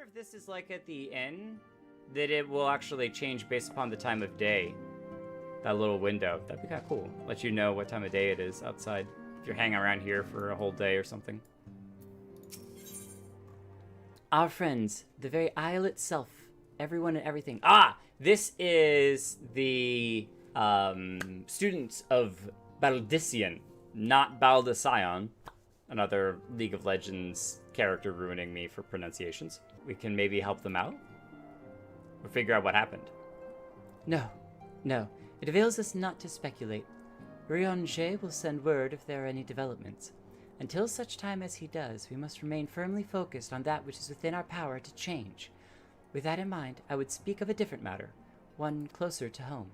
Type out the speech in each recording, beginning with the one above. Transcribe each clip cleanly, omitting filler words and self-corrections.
wonder if this is like at the inn, that it will actually change based upon the time of day. That little window. That'd be kind of cool. Let you know what time of day it is outside. If you're hanging around here for a whole day or something. Our friends, the very isle itself. Everyone and everything. Ah! This is the students of Baldician, not Baldicion. Another League of Legends character ruining me for pronunciations. We can maybe help them out? Or figure out what happened. No. It avails us not to speculate. Eorzea will send word if there are any developments. Until such time as he does, we must remain firmly focused on that which is within our power to change. With that in mind, I would speak of a different matter, one closer to home.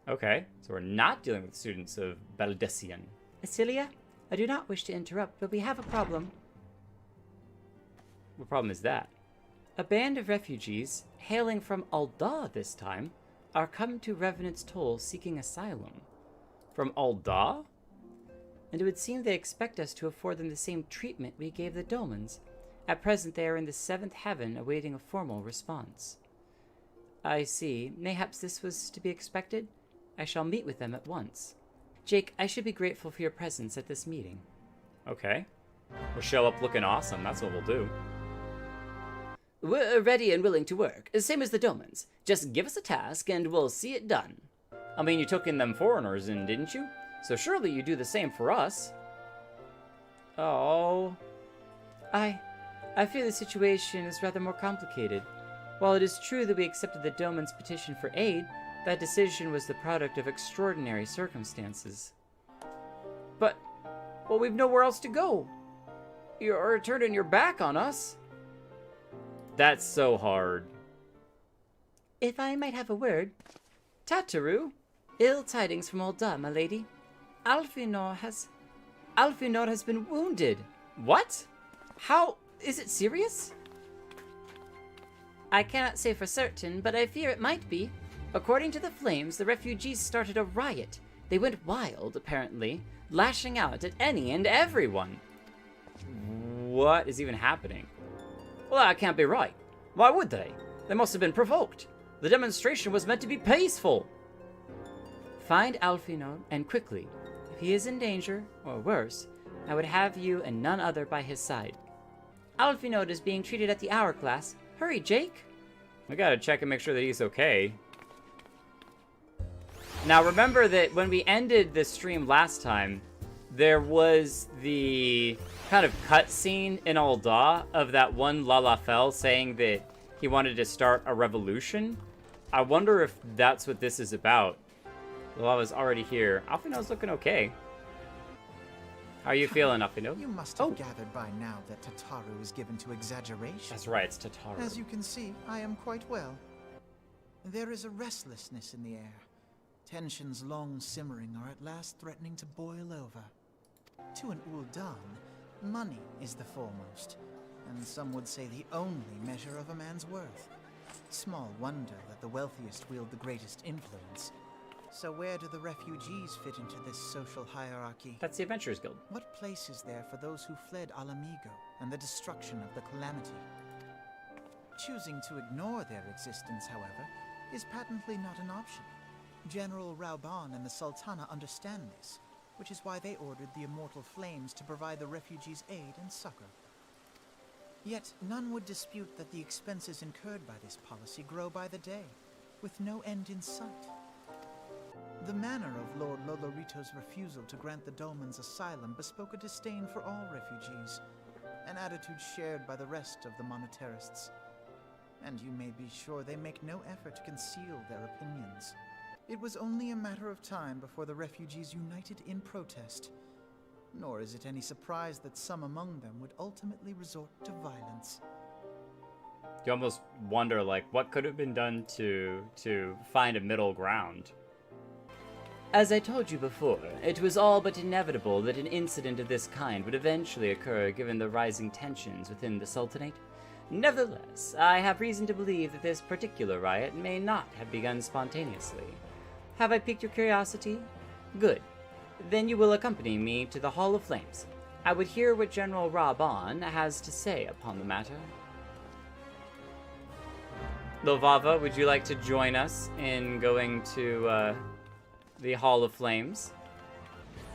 Okay, so we're not dealing with students of Baldician. Asilia, I do not wish to interrupt, but we have a problem. What problem is that? A band of refugees, hailing from Alda this time, are come to Revenant's Toll seeking asylum. From Alda? And it would seem they expect us to afford them the same treatment we gave the Dolmens. At present they are in the 7th heaven awaiting a formal response. I see. Mayhaps this was to be expected? I shall meet with them at once. Jake, I should be grateful for your presence at this meeting. Okay. We'll show up looking awesome, that's what we'll do. We're ready and willing to work, same as the Dolmens. Just give us a task and we'll see it done. I mean, you took in them foreigners in, didn't you? So surely you do the same for us. Oh. I fear the situation is rather more complicated. While it is true that we accepted the Dolmen's petition for aid, that decision was the product of extraordinary circumstances. But, well, we've nowhere else to go. You're turning your back on us. That's so hard. If I might have a word. Tataru, ill tidings from Alda, my lady. Alphinaud has been wounded. What? How? Is it serious? I cannot say for certain, but I fear it might be. According to the Flames, the refugees started a riot. They went wild, apparently, lashing out at any and everyone. What is even happening? Well, that can't be right. Why would they? They must have been provoked. The demonstration was meant to be peaceful. Find Alphinaud, and quickly. If he is in danger, or worse, I would have you and none other by his side. Alphinaud is being treated at the hourglass. Hurry, Jake. We gotta check and make sure that he's okay. Now remember that when we ended the stream last time, there was the kind of cutscene in Alda of that one Lalafell saying that he wanted to start a revolution. I wonder if that's what this is about. The lava's already here. Alphinaud's looking okay. How are you feeling, Alphinaud? You must have gathered by now that Tataru is given to exaggeration. That's right, it's Tataru. As you can see, I am quite well. There is a restlessness in the air. Tensions long simmering are at last threatening to boil over. To an Ul'dan, money is the foremost, and some would say the only measure of a man's worth. Small wonder that the wealthiest wield the greatest influence. So where do the refugees fit into this social hierarchy? That's the Adventurers Guild. What place is there for those who fled Alamigo and the destruction of the Calamity? Choosing to ignore their existence, however, is patently not an option. General Rauban and the Sultana understand this, which is why they ordered the Immortal Flames to provide the refugees aid and succor. Yet none would dispute that the expenses incurred by this policy grow by the day, with no end in sight. The manner of Lord Lolorito's refusal to grant the Dolmens asylum bespoke a disdain for all refugees, an attitude shared by the rest of the monetarists. And you may be sure they make no effort to conceal their opinions. It was only a matter of time before the refugees united in protest. Nor is it any surprise that some among them would ultimately resort to violence. You almost wonder, like, what could have been done to find a middle ground? As I told you before, it was all but inevitable that an incident of this kind would eventually occur given the rising tensions within the Sultanate. Nevertheless, I have reason to believe that this particular riot may not have begun spontaneously. Have I piqued your curiosity? Good. Then you will accompany me to the Hall of Flames. I would hear what General Rauban has to say upon the matter. Lovava, would you like to join us in going to the Hall of Flames?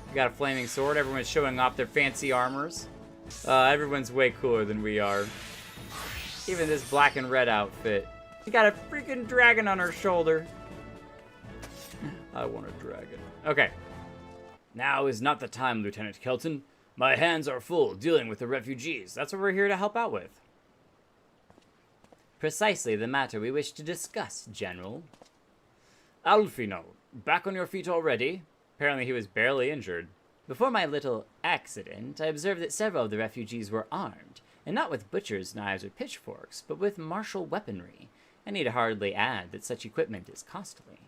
We got a flaming sword. Everyone's showing off their fancy armors. Everyone's way cooler than we are. Even this black and red outfit. We got a freaking dragon on her shoulder. I want a dragon. Okay. Now is not the time, Lieutenant Kelton. My hands are full dealing with the refugees. That's what we're here to help out with. Precisely the matter we wish to discuss, General. Alphinaud, back on your feet already? Apparently he was barely injured. Before my little accident, I observed that several of the refugees were armed, and not with butcher's knives or pitchforks, but with martial weaponry. I need hardly add that such equipment is costly.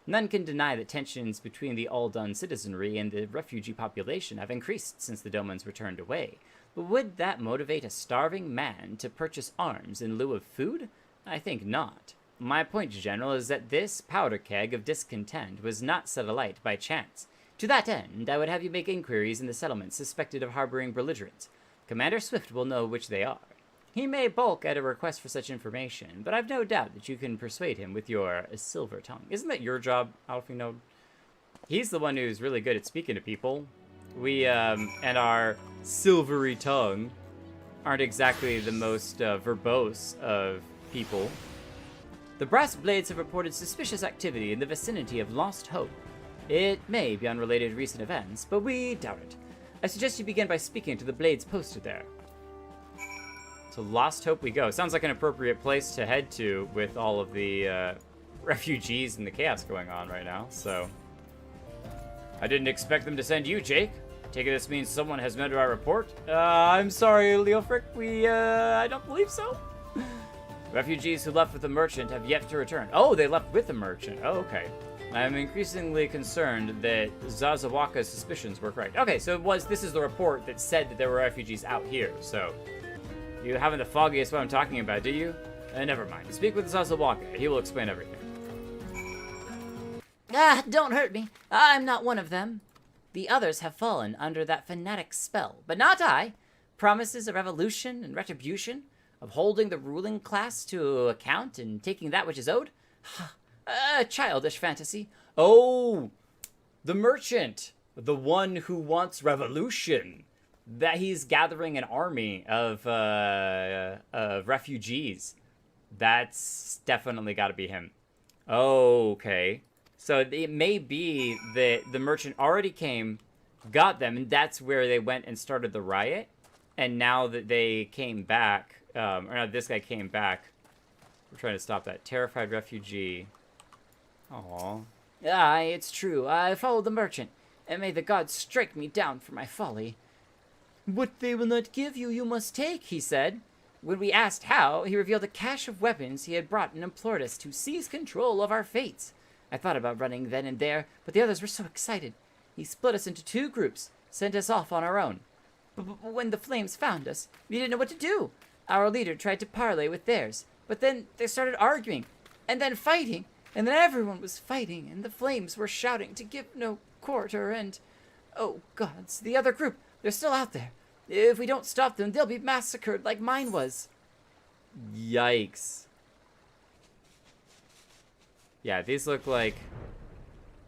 None can deny that tensions between the Aldun citizenry and the refugee population have increased since the Domans were turned away. But would that motivate a starving man to purchase arms in lieu of food? I think not. My point, General, is that this powder keg of discontent was not set alight by chance. To that end, I would have you make inquiries in the settlements suspected of harboring belligerents. Commander Swift will know which they are. He may balk at a request for such information, but I've no doubt that you can persuade him with your silver tongue. Isn't that your job, Alphinaud? He's the one who's really good at speaking to people. We, and our silvery tongue aren't exactly the most verbose of people. The Brass Blades have reported suspicious activity in the vicinity of Lost Hope. It may be unrelated to recent events, but we doubt it. I suggest you begin by speaking to the Blades posted there. To Lost Hope we go. Sounds like an appropriate place to head to with all of the refugees and the chaos going on right now, so. I didn't expect them to send you, Jake. Take it this means someone has met our report. I'm sorry, Leofric. I don't believe so. Refugees who left with the merchant have yet to return. Oh, they left with the merchant. Oh, okay. I'm increasingly concerned that Zazawaka's suspicions were correct. Okay, so this is the report that said that there were refugees out here, so. You haven't the foggiest what I'm talking about, do you? Never mind. Speak with Zazawaka. He will explain everything. Don't hurt me. I'm not one of them. The others have fallen under that fanatic spell, but not I. Promises of revolution and retribution, of holding the ruling class to account and taking that which is owed? A childish fantasy. Oh, the merchant, the one who wants revolution. That he's gathering an army of refugees. That's definitely got to be him. Okay. So it may be that the merchant already came, got them, and that's where they went and started the riot. And now that they came back, or no, this guy came back, we're trying to stop that. Terrified refugee. Aww. Aye, it's true. I followed the merchant, and may the gods strike me down for my folly. What they will not give you, you must take, he said. When we asked how, he revealed a cache of weapons he had brought and implored us to seize control of our fates. I thought about running then and there, but the others were so excited. He split us into 2 groups, sent us off on our own. But when the flames found us, we didn't know what to do. Our leader tried to parley with theirs, but then they started arguing, and then fighting, and then everyone was fighting, and the flames were shouting to give no quarter, and... Oh, gods, the other group, they're still out there. If we don't stop them, they'll be massacred like mine was. Yikes. Yeah, these look like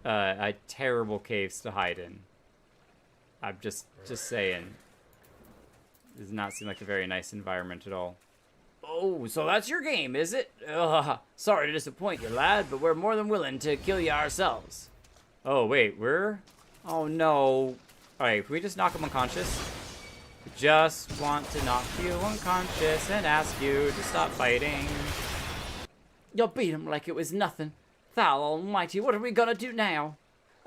a terrible caves to hide in. I'm just saying. Does not seem like a very nice environment at all. Oh, so that's your game, is it? Sorry to disappoint you, lad, but we're more than willing to kill you ourselves. Oh, wait, we're... Oh, no. Alright, can we just knock him unconscious? Just want to knock you unconscious and ask you to stop fighting. You'll beat him like it was nothing. Thou almighty, what are we gonna do now?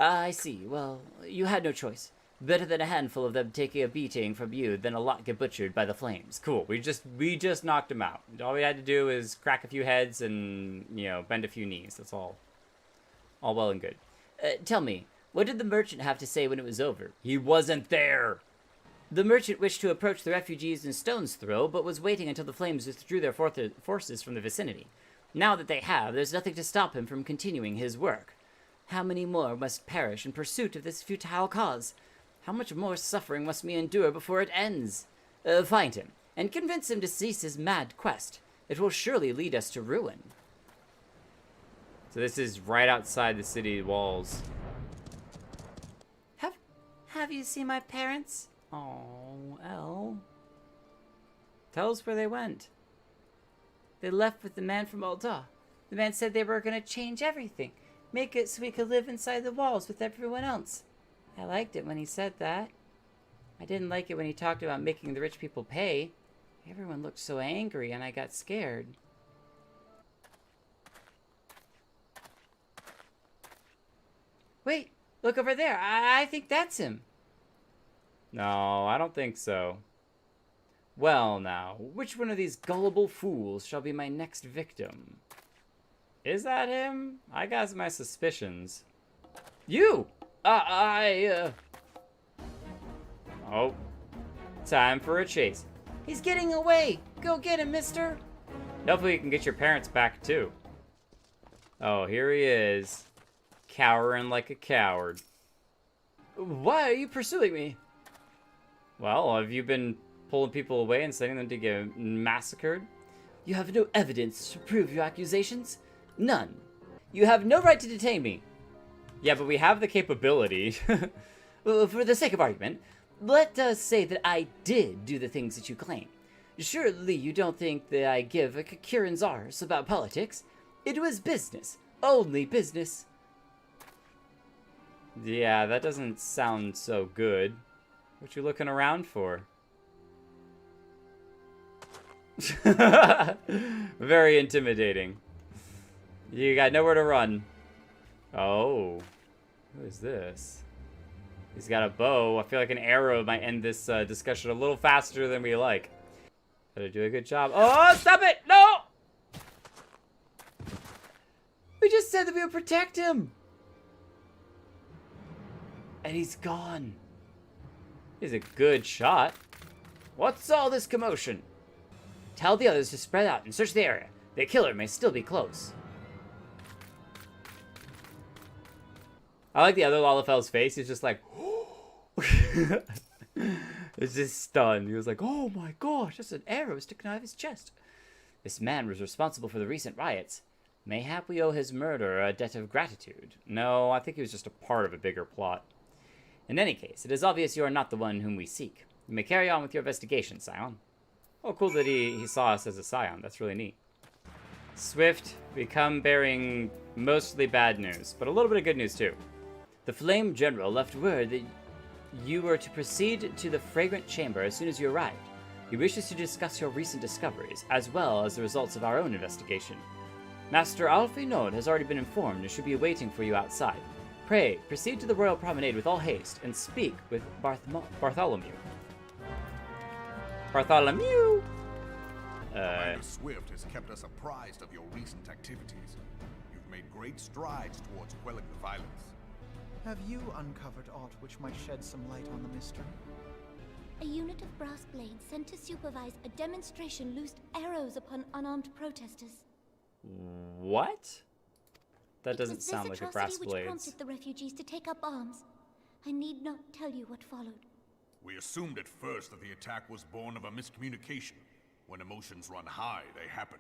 I see. Well, you had no choice. Better than a handful of them taking a beating from you than a lot get butchered by the flames. Cool. We just knocked him out. All we had to do is crack a few heads and, you know, bend a few knees. That's all. All well and good. Tell me, what did the merchant have to say when it was over? He wasn't there. The merchant wished to approach the refugees in stone's throw, but was waiting until the flames withdrew their forces from the vicinity. Now that they have, there's nothing to stop him from continuing his work. How many more must perish in pursuit of this futile cause? How much more suffering must we endure before it ends? Find him, and convince him to cease his mad quest. It will surely lead us to ruin. So this is right outside the city walls. Have you seen my parents? Oh, Elle. Tell us where they went. They left with the man from Alda. The man said they were going to change everything. Make it so we could live inside the walls with everyone else. I liked it when he said that. I didn't like it when he talked about making the rich people pay. Everyone looked so angry and I got scared. Wait, look over there. I think that's him. No, I don't think so. Well now, which one of these gullible fools shall be my next victim? Is that him? I got my suspicions. You! Oh. Time for a chase. He's getting away. Go get him, mister. Hopefully you can get your parents back too. Oh, here he is. Cowering like a coward. Why are you pursuing me? Well, have you been pulling people away and sending them to get massacred? You have no evidence to prove your accusations? None. You have no right to detain me. Yeah, but we have the capability. Well, for the sake of argument, let us say that I did do the things that you claim. Surely you don't think that I give a Kirin's arse about politics. It was business. Only business. Yeah, that doesn't sound so good. What you looking around for? Very intimidating. You got nowhere to run. Oh. Who is this? He's got a bow. I feel like an arrow might end this discussion a little faster than we like. Gotta do a good job. Oh, stop it! No! We just said that we would protect him. And he's gone. He's a good shot. What's all this commotion? Tell the others to spread out and search the area. The killer may still be close. I like the other Lalafel's face. He's just like, it's just stunned. He was like, oh my gosh, that's an arrow sticking out of his chest. This man was responsible for the recent riots. Mayhap we owe his murder a debt of gratitude. No, I think he was just a part of a bigger plot. In any case, it is obvious you are not the one whom we seek. You may carry on with your investigation, Scion. Oh, cool that he saw us as a Scion. That's really neat. Swift, we come bearing mostly bad news, but a little bit of good news too. The Flame General left word that you were to proceed to the Fragrant Chamber as soon as you arrived. He wishes to discuss your recent discoveries, as well as the results of our own investigation. Master Alphinaud has already been informed and should be waiting for you outside. Pray, proceed to the Royal Promenade with all haste, and speak with Bartholomew. Bartholomew! Commander Swift has kept us apprised of your recent activities. You've made great strides towards quelling the violence. Have you uncovered aught which might shed some light on the mystery? A unit of brass blades sent to supervise a demonstration loosed arrows upon unarmed protesters. What? That doesn't sound like a brass which blades. prompted the refugees to take up arms. I need not tell you what followed. We assumed at first that the attack was born of a miscommunication. When emotions run high, they happen.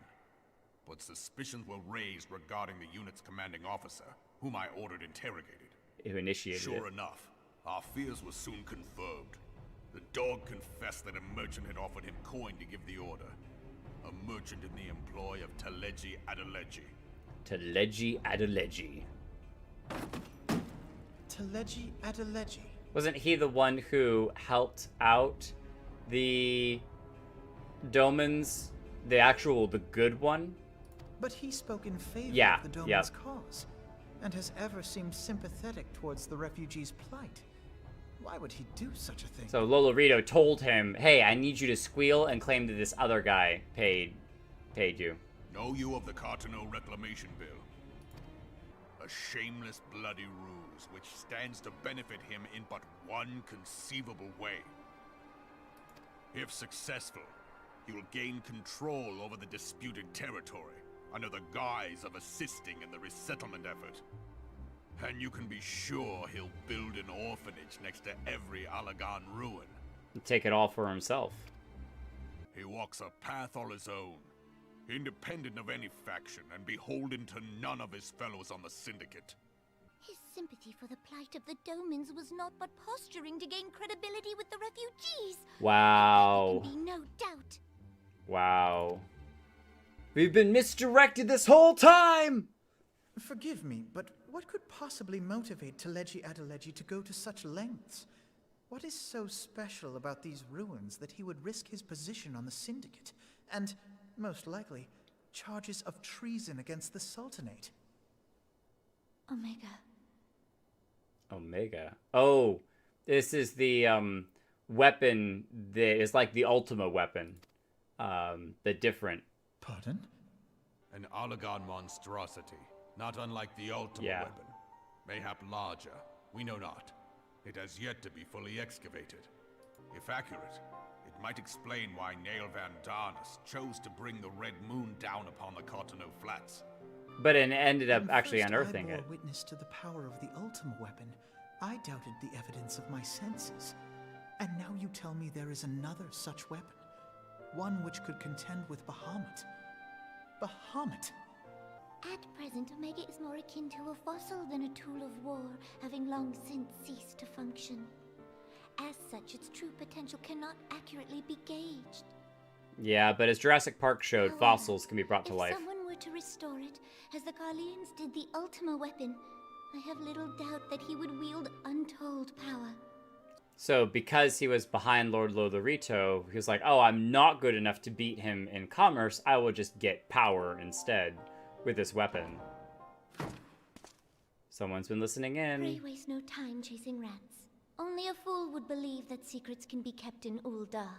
But suspicions were raised regarding the unit's commanding officer, whom I ordered interrogated. Who initiated it. Sure enough, our fears were soon confirmed. The dog confessed that a merchant had offered him coin to give the order. A merchant in the employ of Teleji Adeleji. Teleji Adeleji. Teleji Adeleji. Wasn't he the one who helped out the Domans, the good one? But he spoke in favor Yeah, of the Doman's cause, and has ever seemed sympathetic towards the refugees' plight. Why would he do such a thing? So Lolorito told him, hey, I need you to squeal and claim that this other guy paid you. Know you of the Cartano Reclamation Bill? A shameless, bloody ruse which stands to benefit him in but one conceivable way. If successful, he will gain control over the disputed territory under the guise of assisting in the resettlement effort. And you can be sure he'll build an orphanage next to every Allagan ruin. Take it all for himself. He walks a path all his own, independent of any faction and beholden to none of his fellows on the Syndicate. His sympathy for the plight of the Domans was not but posturing to gain credibility with the refugees. Wow. There can be no doubt. Wow. We've been misdirected this whole time! Forgive me, but what could possibly motivate Teleji Adeleji to go to such lengths? What is so special about these ruins that he would risk his position on the Syndicate, and, most likely, charges of treason against the Sultanate? Omega. Omega. Oh, this is the weapon that is like the Ultima weapon. The different. Pardon? An Oligon monstrosity, not unlike the Ultima weapon. Mayhap larger, we know not. It has yet to be fully excavated. If accurate, it might explain why Nail Van Darnus chose to bring the Red Moon down upon the Cotonou Flats. But it ended up When actually first unearthing I it. bore witness to the power of the Ultima weapon, I doubted the evidence of my senses. And now you tell me there is another such weapon. One which could contend with Bahamut. Bahamut! At present, Omega is more akin to a fossil than a tool of war, having long since ceased to function. As such, its true potential cannot accurately be gauged. Yeah, but as Jurassic Park showed, However, fossils can be brought to if life. someone were to restore it, as the Garleans did the Ultima weapon, I have little doubt that he would wield untold power. So because he was behind Lord Lotharito, he was like, oh, I'm not good enough to beat him in commerce, I will just get power instead with this weapon. Someone's been listening in. Pray waste no time chasing rats. Only a fool would believe that secrets can be kept in Ul'dah.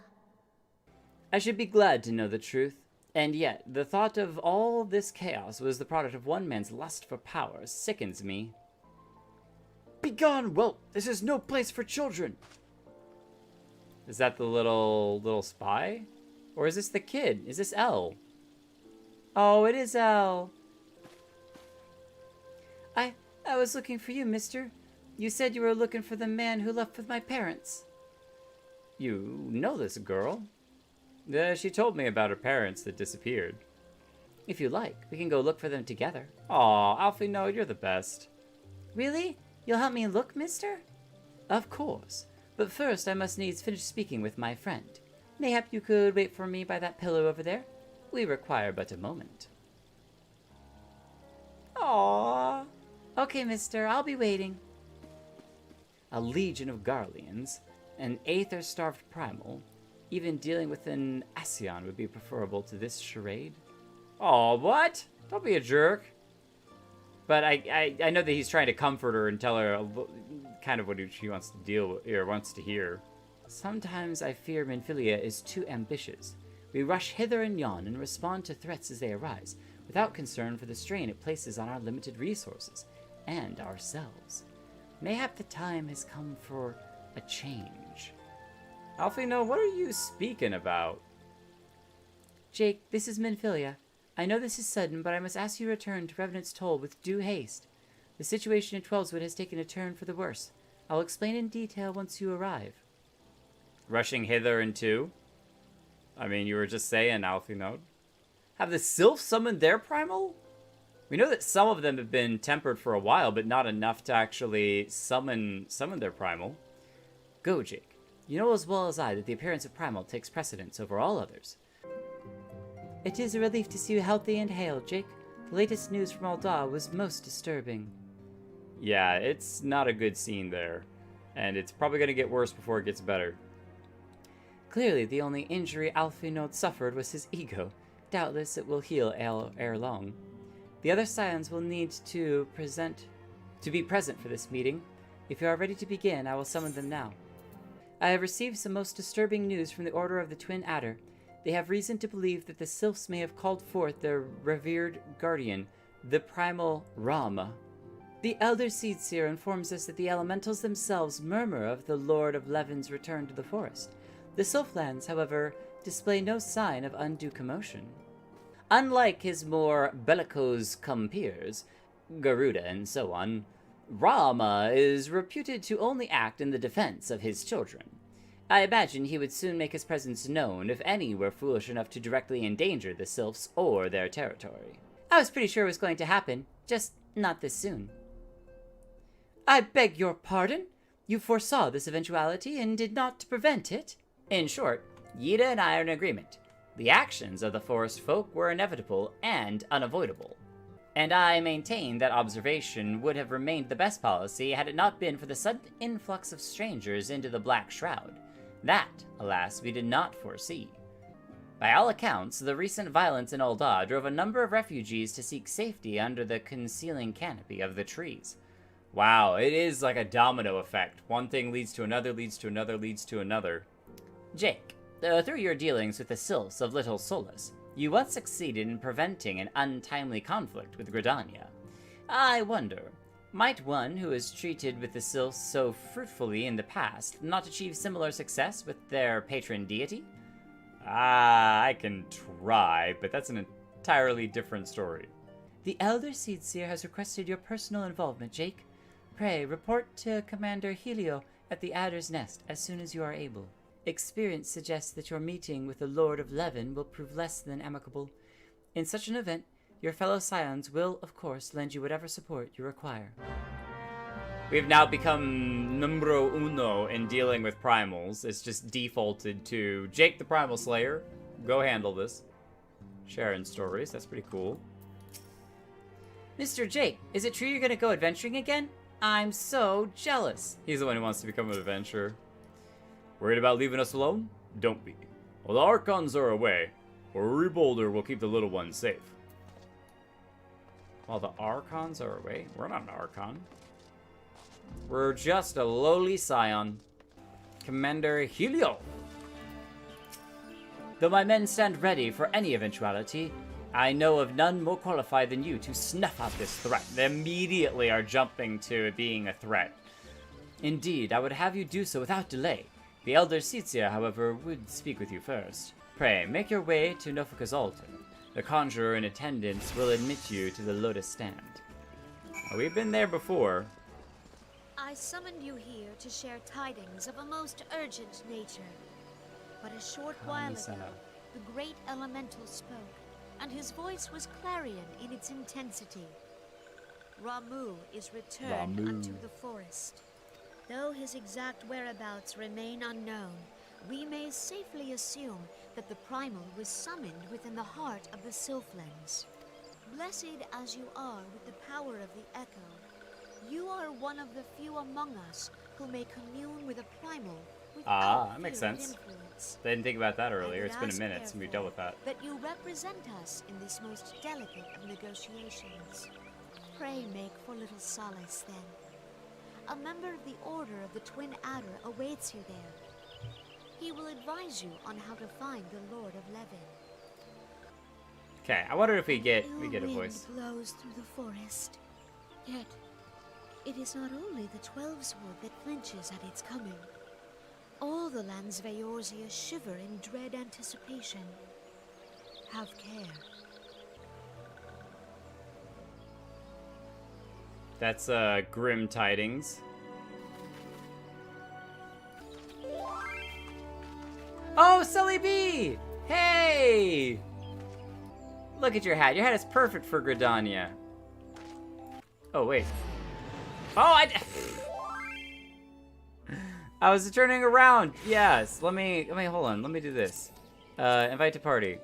I should be glad to know the truth. And yet, the thought of all this chaos was the product of one man's lust for power sickens me. Begone, whelp! This is no place for children! Is that the little spy? Or is this the kid? Is this Elle? Oh, it is Elle. I was looking for you, mister. You said you were looking for the man who left with my parents. You know this girl? She told me about her parents that disappeared. If you like, we can go look for them together. Aw, Alphinaud, you're the best. Really? You'll help me look, mister? Of course. But first I must needs finish speaking with my friend. Mayhap you could wait for me by that pillar over there? We require but a moment. Aww. Okay, mister, I'll be waiting. A legion of Garleans, an Aether-starved primal, even dealing with an Ascion would be preferable to this charade. Aw, what? Don't be a jerk. But I know that he's trying to comfort her and tell her kind of what she wants to deal with, or wants to hear. Sometimes I fear Minfilia is too ambitious. We rush hither and yon and respond to threats as they arise, without concern for the strain it places on our limited resources, and ourselves. Mayhap the time has come for a change. Alphinaud, what are you speaking about? Jake, this is Minfilia. I know this is sudden, but I must ask you to return to Revenant's Toll with due haste. The situation in Twelveswood has taken a turn for the worse. I'll explain in detail once you arrive. Rushing hither and to? I mean, you were just saying, Alphinaud. Have the Sylphs summoned their primal? We know that some of them have been tempered for a while, but not enough to actually summon their primal. Go, Jake. You know as well as I that the appearance of primal takes precedence over all others. It is a relief to see you healthy and hale, Jake. The latest news from Ul'dah was most disturbing. Yeah, it's not a good scene there. And it's probably going to get worse before it gets better. Clearly, the only injury Alphinaud suffered was his ego. Doubtless it will heal ere long. The other Scions will need to be present for this meeting. If you are ready to begin, I will summon them now. I have received some most disturbing news from the Order of the Twin Adder. They have reason to believe that the Sylphs may have called forth their revered guardian, the primal Ramuh. The Elder Seedseer informs us that the elementals themselves murmur of the Lord of Levin's return to the forest. The Sylphlands, however, display no sign of undue commotion. Unlike his more bellicose compeers, Garuda and so on, Ramuh is reputed to only act in the defense of his children. I imagine he would soon make his presence known if any were foolish enough to directly endanger the Sylphs or their territory. I was pretty sure it was going to happen, just not this soon. I beg your pardon? You foresaw this eventuality and did not prevent it? In short, Yida and I are in agreement. The actions of the forest folk were inevitable and unavoidable. And I maintain that observation would have remained the best policy had it not been for the sudden influx of strangers into the Black Shroud. That, alas, we did not foresee. By all accounts, the recent violence in Ul'dah drove a number of refugees to seek safety under the concealing canopy of the trees. Wow, it is like a domino effect. One thing leads to another, leads to another, leads to another. Jake, through your dealings with the Sylphs of Little Solace, you once succeeded in preventing an untimely conflict with Gridania. I wonder, might one who has treated with the Sylphs so fruitfully in the past not achieve similar success with their patron deity? I can try, but that's an entirely different story. The Elder Seedseer has requested your personal involvement, Jake. Pray, report to Commander Helio at the Adder's Nest as soon as you are able. Experience suggests that your meeting with the Lord of Levin will prove less than amicable. In such an event, your fellow Scions will, of course, lend you whatever support you require. We've now become numero uno in dealing with primals. It's just defaulted to Jake the Primal Slayer. Go handle this. Sharing stories, that's pretty cool. Mr. Jake, is it true you're gonna go adventuring again? I'm so jealous. He's the one who wants to become an adventurer. Worried about leaving us alone? Don't be. While the Archons are away, Uri Boulder will keep the little ones safe. While the Archons are away? We're not an Archon. We're just a lowly Scion. Commander Helio. Though my men stand ready for any eventuality, I know of none more qualified than you to snuff out this threat. They immediately are jumping to it being a threat. Indeed, I would have you do so without delay. The Elder Seedseer, however, would speak with you first. Pray, make your way to Nofika's altar. The conjurer in attendance will admit you to the Lotus Stand. We've been there before. I summoned you here to share tidings of a most urgent nature. But a short while ago, the great elemental spoke, and his voice was clarion in its intensity. Ramuh is returned unto the forest. Though his exact whereabouts remain unknown, we may safely assume that the primal was summoned within the heart of the Sylphlands. Blessed as you are with the power of the Echo, you are one of the few among us who may commune with a primal without that makes fear of sense. influence. I didn't think about that earlier. It's been a Ask minute since we dealt with that. That you represent us in this most delicate of negotiations. Pray make for little solace then. A member of the Order of the Twin Adder awaits you there. He will advise you on how to find the Lord of Levin. Okay, I wonder if we get a Wind voice. blows through the forest. Yet, it is not only the 12-sword that flinches at its coming. All the lands of Eorzea shiver in dread anticipation. Have care. That's grim tidings. Oh, Sully B! Hey! Look at your hat. Your hat is perfect for Gridania. Oh wait. Oh, I was turning around. Yes. Let me hold on. Let me do this. Invite to party.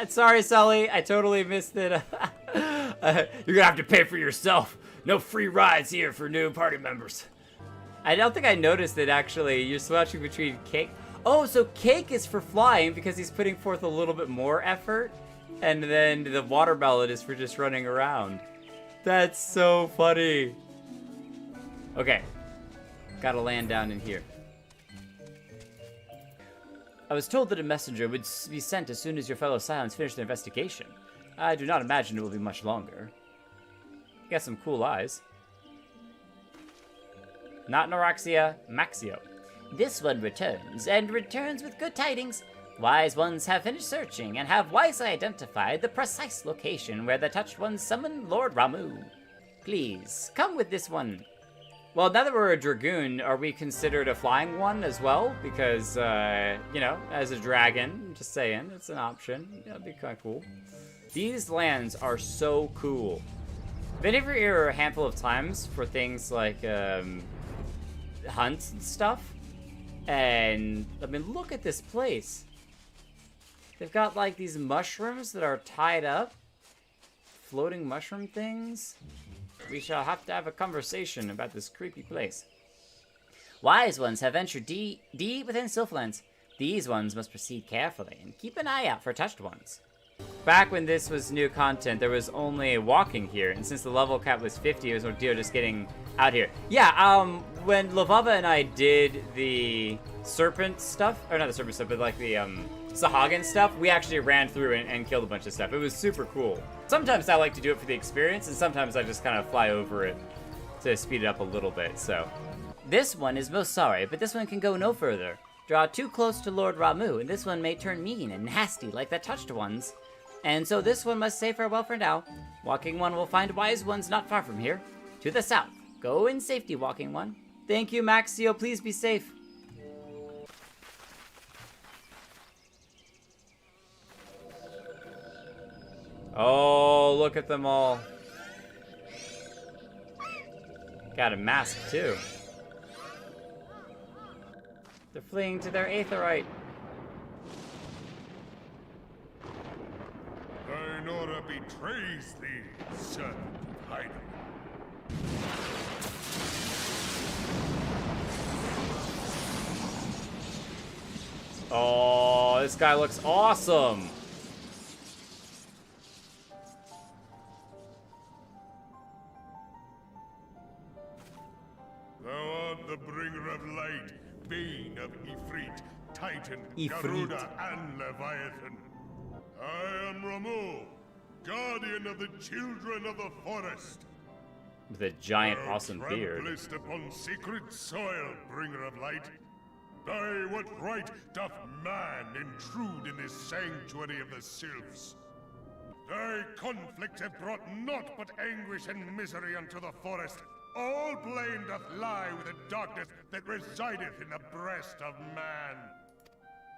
Sorry, Sully. I totally missed it. You're gonna have to pay for yourself. No free rides here for new party members. I don't think I noticed it, actually. You're switching between Cake. Oh, so Cake is for flying because he's putting forth a little bit more effort. And then the watermelon is for just running around. That's so funny. Okay. Gotta land down in here. I was told that a messenger would be sent as soon as your fellow Scions finish their investigation. I do not imagine it will be much longer. You got some cool eyes. Not Noraxia, Maxio. This one returns, and returns with good tidings. Wise ones have finished searching, and have wisely identified the precise location where the touched ones summoned Lord Ramuh. Please, come with this one. Well, now that we're a dragoon, are we considered a flying one as well? Because, you know, as a dragon, just saying, it's an option. That'd be kind of cool. These lands are so cool. Been over here a handful of times for things like, hunts and stuff. And, I mean, look at this place. They've got, like, these mushrooms that are tied up. Floating mushroom things. We shall have to have a conversation about this creepy place. Wise ones have ventured deep within Sylphlands. These ones must proceed carefully and keep an eye out for touched ones. Back when this was new content, there was only walking here, and since the level cap was 50, it was ordeal just getting out here. Yeah, when Lavava and I did the serpent stuff, or not the serpent stuff, but like the Sahagin stuff, we actually ran through and killed a bunch of stuff. It was super cool. Sometimes I like to do it for the experience, and sometimes I just kind of fly over it to speed it up a little bit, so. This one is most sorry, but this one can go no further. Draw too close to Lord Ramuh, and this one may turn mean and nasty like the touched ones. And so this one must say farewell for now. Walking one will find wise ones not far from here. To the south. Go in safety, walking one. Thank you, Maxio. Please be safe. Oh, look at them all. Got a mask, too. They're fleeing to their Aetherite. Thine order betrays thee, servant of hiding. Oh, this guy looks awesome. Thou art the bringer of light, bane of Ifrit, Titan, Ifrit. Garuda, and Leviathan. I am Ramuh, guardian of the children of the forest. With a giant, Thou awesome beard. tramplest upon sacred soil, bringer of light. By what right doth man intrude in this sanctuary of the sylphs? Thy conflicts have brought naught but anguish and misery unto the forest. All blame doth lie with the darkness that resideth in the breast of man.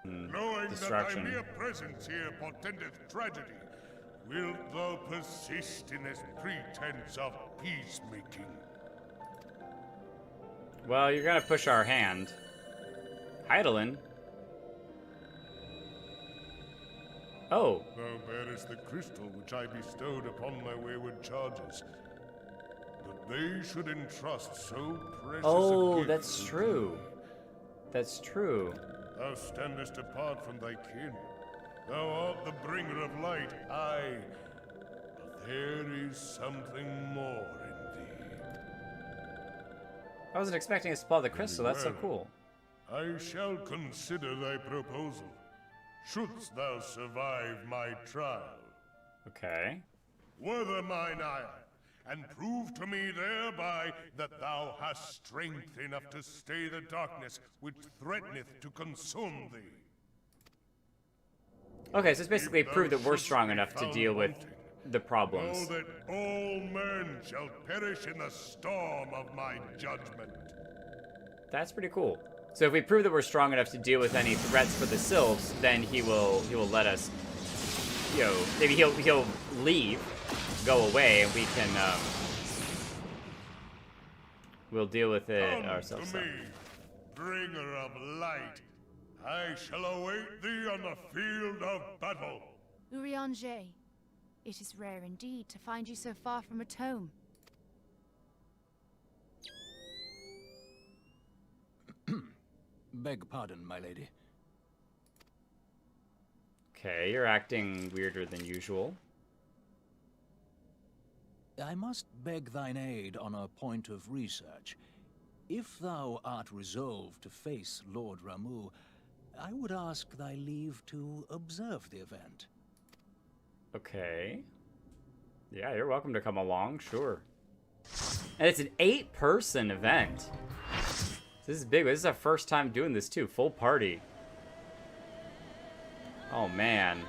Knowing that thy mere presence here portendeth tragedy, wilt thou persist in this pretense of peacemaking? Well, you're gonna push our hand. Heidelin? Oh. Thou bearest the crystal which I bestowed upon my wayward charges. But they should entrust so precious a gift That's to true. thee. That's true. Thou standest apart from thy kin. Thou art the bringer of light, aye. But there is something more in thee. I wasn't expecting us to pull the crystal. That's so well. cool. I shall consider thy proposal, shouldst thou survive my trial. Okay. Wither mine ire, and prove to me thereby that thou hast strength enough to stay the darkness which threateneth to consume thee. Okay, so it's basically If thou prove that we're shouldst strong be enough to found deal with wanting, the problems. know that all men shall perish in the storm of my judgment. That's pretty cool. So if we prove that we're strong enough to deal with any threats for the sylphs, then he will let us, you know, maybe he'll leave, go away, and we can we'll deal with it Come ourselves. to me, bringer of light. I shall await thee on the field of battle. Eorzea, it is rare indeed to find you so far from a tome. Beg pardon, my lady. Okay, you're acting weirder than usual. I must beg thine aid on a point of research. If thou art resolved to face Lord Ramuh, I would ask thy leave to observe the event. Okay. Yeah, you're welcome to come along, sure. And it's an 8-person event. This is big. This is our first time doing this too. Full party. Oh man.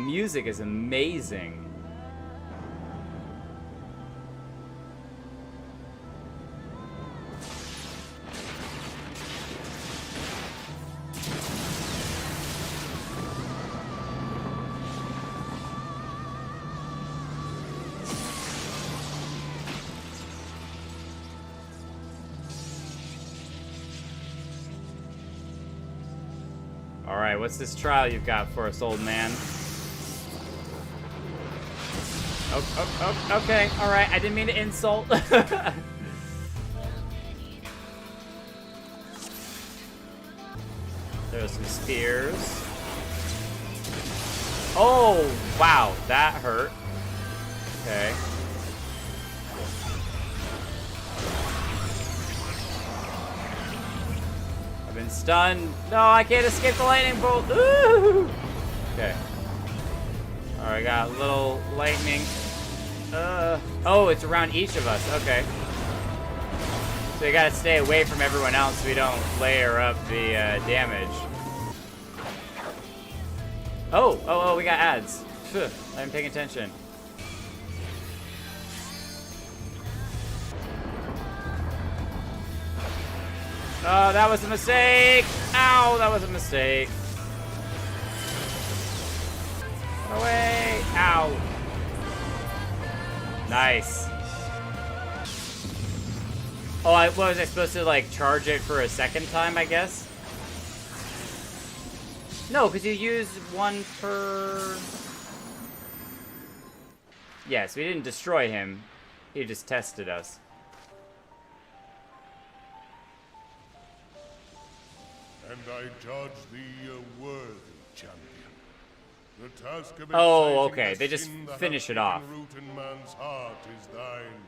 music is amazing. Alright, what's this trial you've got for us, old man? Oh, okay, alright, I didn't mean to insult. There's some spears. Oh, wow, that hurt. Okay. Been stunned. No, I can't escape the lightning bolt. Ooh! Okay. Alright, got a little lightning. Oh, it's around each of us. Okay. So you gotta stay away from everyone else so we don't layer up the damage. Oh, we got ads. Phew, I'm paying attention. Oh, that was a mistake! Ow, that was a mistake. Run away! Ow. Nice. Oh, what was I supposed to, like, charge it for a second time, I guess? No, because you use one per... Yes, we didn't destroy him. He just tested us. And I judge thee a worthy champion. The task of okay. exciting They the just sin that finish hath it off. taken root in man's heart is thine.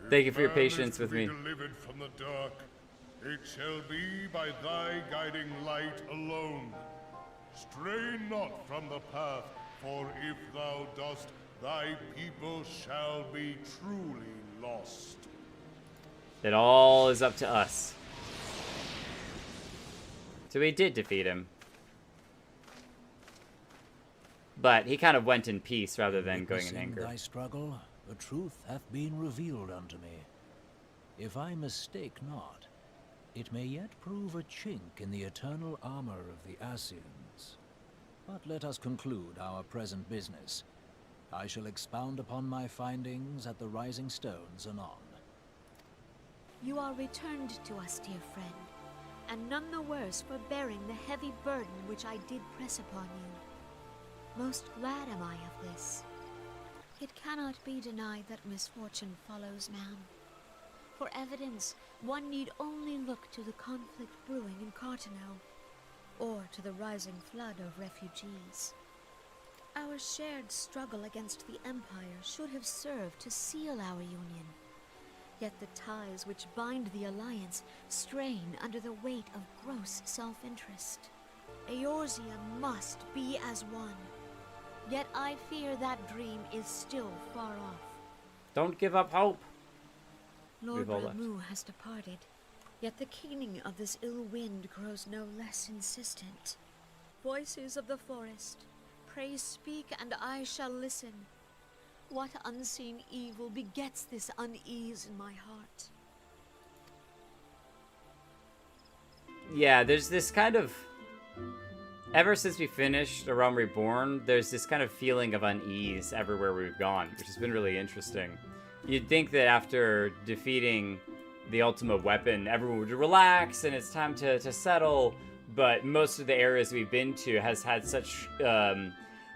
Thank you for your If man patience is to with be me. delivered from the dark, it shall be by thy guiding light alone. Stray not from the path, for if thou dost, thy people shall be truly lost. It all is up to us. So we did defeat him. But he kind of went in peace rather than going in anger. Thy struggle, the truth hath been revealed unto me. If I mistake not, it may yet prove a chink in the eternal armor of the Ascians. But let us conclude our present business. I shall expound upon my findings at the Rising Stones anon. You are returned to us, dear friend, and none the worse for bearing the heavy burden which I did press upon you. Most glad am I of this. It cannot be denied that misfortune follows man. For evidence, one need only look to the conflict brewing in Carteneau, or to the rising flood of refugees. Our shared struggle against the Empire should have served to seal our union. Yet the ties which bind the Alliance strain under the weight of gross self-interest. Eorzea must be as one. Yet I fear that dream is still far off. Don't give up hope. Lord We've all left. Ramuh has departed, yet the keening of this ill wind grows no less insistent. Voices of the forest, pray speak and I shall listen. What unseen evil begets this unease in my heart? Yeah, there's this kind of... Ever since we finished A Realm Reborn, there's this kind of feeling of unease everywhere we've gone, which has been really interesting. You'd think that after defeating the ultimate weapon, everyone would relax and it's time to settle, but most of the areas we've been to has had such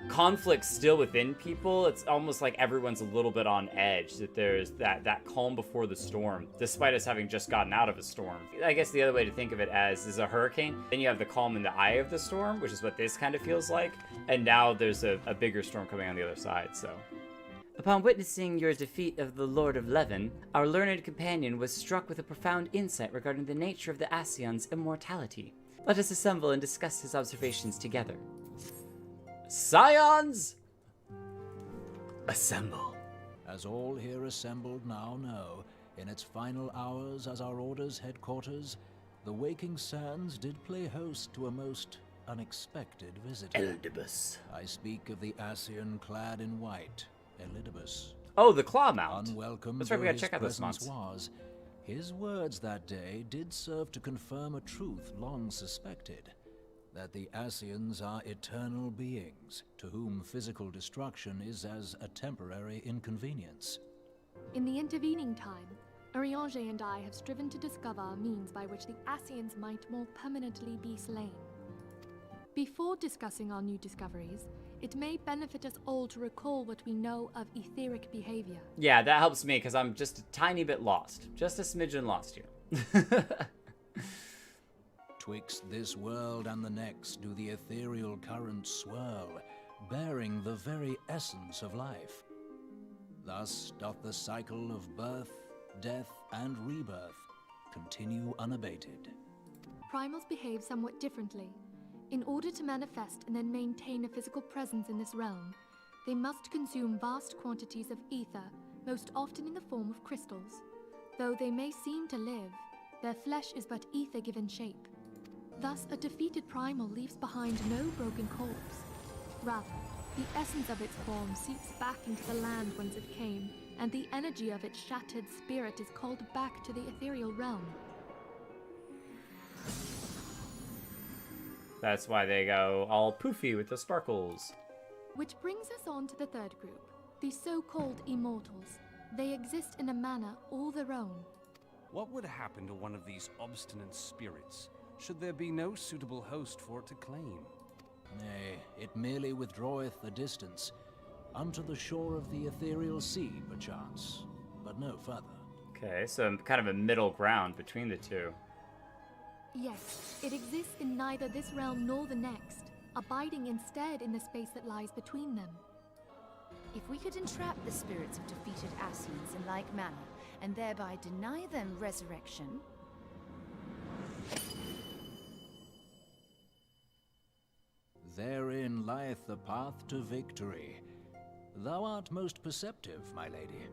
conflict still within people. It's almost like everyone's a little bit on edge, that there's that calm before the storm, despite us having just gotten out of a storm. I guess the other way to think of it as is a hurricane, then you have the calm in the eye of the storm, which is what this kind of feels like, and now there's a bigger storm coming on the other side, so... Upon witnessing your defeat of the Lord of Leven, our learned companion was struck with a profound insight regarding the nature of the Ascian's immortality. Let us assemble and discuss his observations together. Scions! Assemble. As all here assembled now know, in its final hours as our Order's headquarters, the waking sands did play host to a most unexpected visitor. Eldibus. I speak of the Ascian clad in white, Elidibus. Oh, the claw mount. Unwelcome That's right, we though gotta his check out those presence mounts. was, his words that day did serve to confirm a truth long suspected, that the Ascians are eternal beings, to whom physical destruction is as a temporary inconvenience. In the intervening time, Eorzea and I have striven to discover a means by which the Ascians might more permanently be slain. Before discussing our new discoveries, it may benefit us all to recall what we know of etheric behavior. Yeah, that helps me because I'm just a tiny bit lost. Just a smidgen lost here. Twixt this world and the next do the ethereal currents swirl, bearing the very essence of life. Thus doth the cycle of birth, death, and rebirth continue unabated. Primals behave somewhat differently. In order to manifest and then maintain a physical presence in this realm, they must consume vast quantities of ether, most often in the form of crystals. Though they may seem to live, their flesh is but ether given shape. Thus, a defeated primal leaves behind no broken corpse. Rather, the essence of its form seeps back into the land whence it came, and the energy of its shattered spirit is called back to the ethereal realm. That's why they go all poofy with the sparkles. Which brings us on to the third group, the so-called immortals. They exist in a manner all their own. What would happen to one of these obstinate spirits, should there be no suitable host for it to claim? Nay, it merely withdraweth a distance, unto the shore of the ethereal sea, perchance, but no further. Okay, so kind of a middle ground between the two. Yes, it exists in neither this realm nor the next, abiding instead in the space that lies between them. If we could entrap the spirits of defeated Ascians in like manner, and thereby deny them resurrection... Therein lieth the path to victory. Thou art most perceptive, my lady.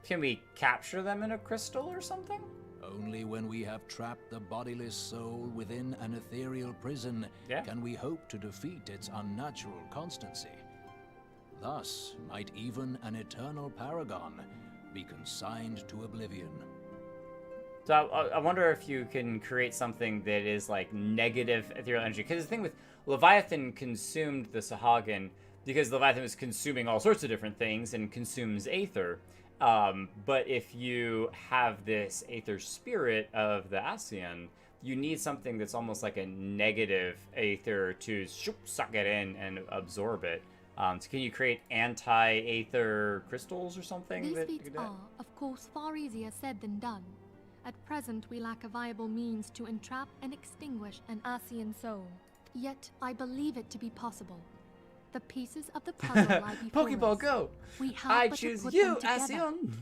Can we capture them in a crystal or something? Only when we have trapped the bodiless soul within an ethereal prison can we hope to defeat its unnatural constancy. Thus might even an eternal paragon be consigned to oblivion. So I wonder if you can create something that is like negative ethereal energy. Because the thing with Leviathan consumed the Sahagin because Leviathan was consuming all sorts of different things and consumes aether. But if you have this aether spirit of the Ascian, you need something that's almost like a negative aether to suck it in and absorb it. So can you create anti-aether crystals or something? These feats are, of course, far easier said than done. At present, we lack a viable means to entrap and extinguish an Ascian soul. Yet, I believe it to be possible. The pieces of the puzzle lie before Pokeball us. Go! We have I but choose to put you, them together. Ascian!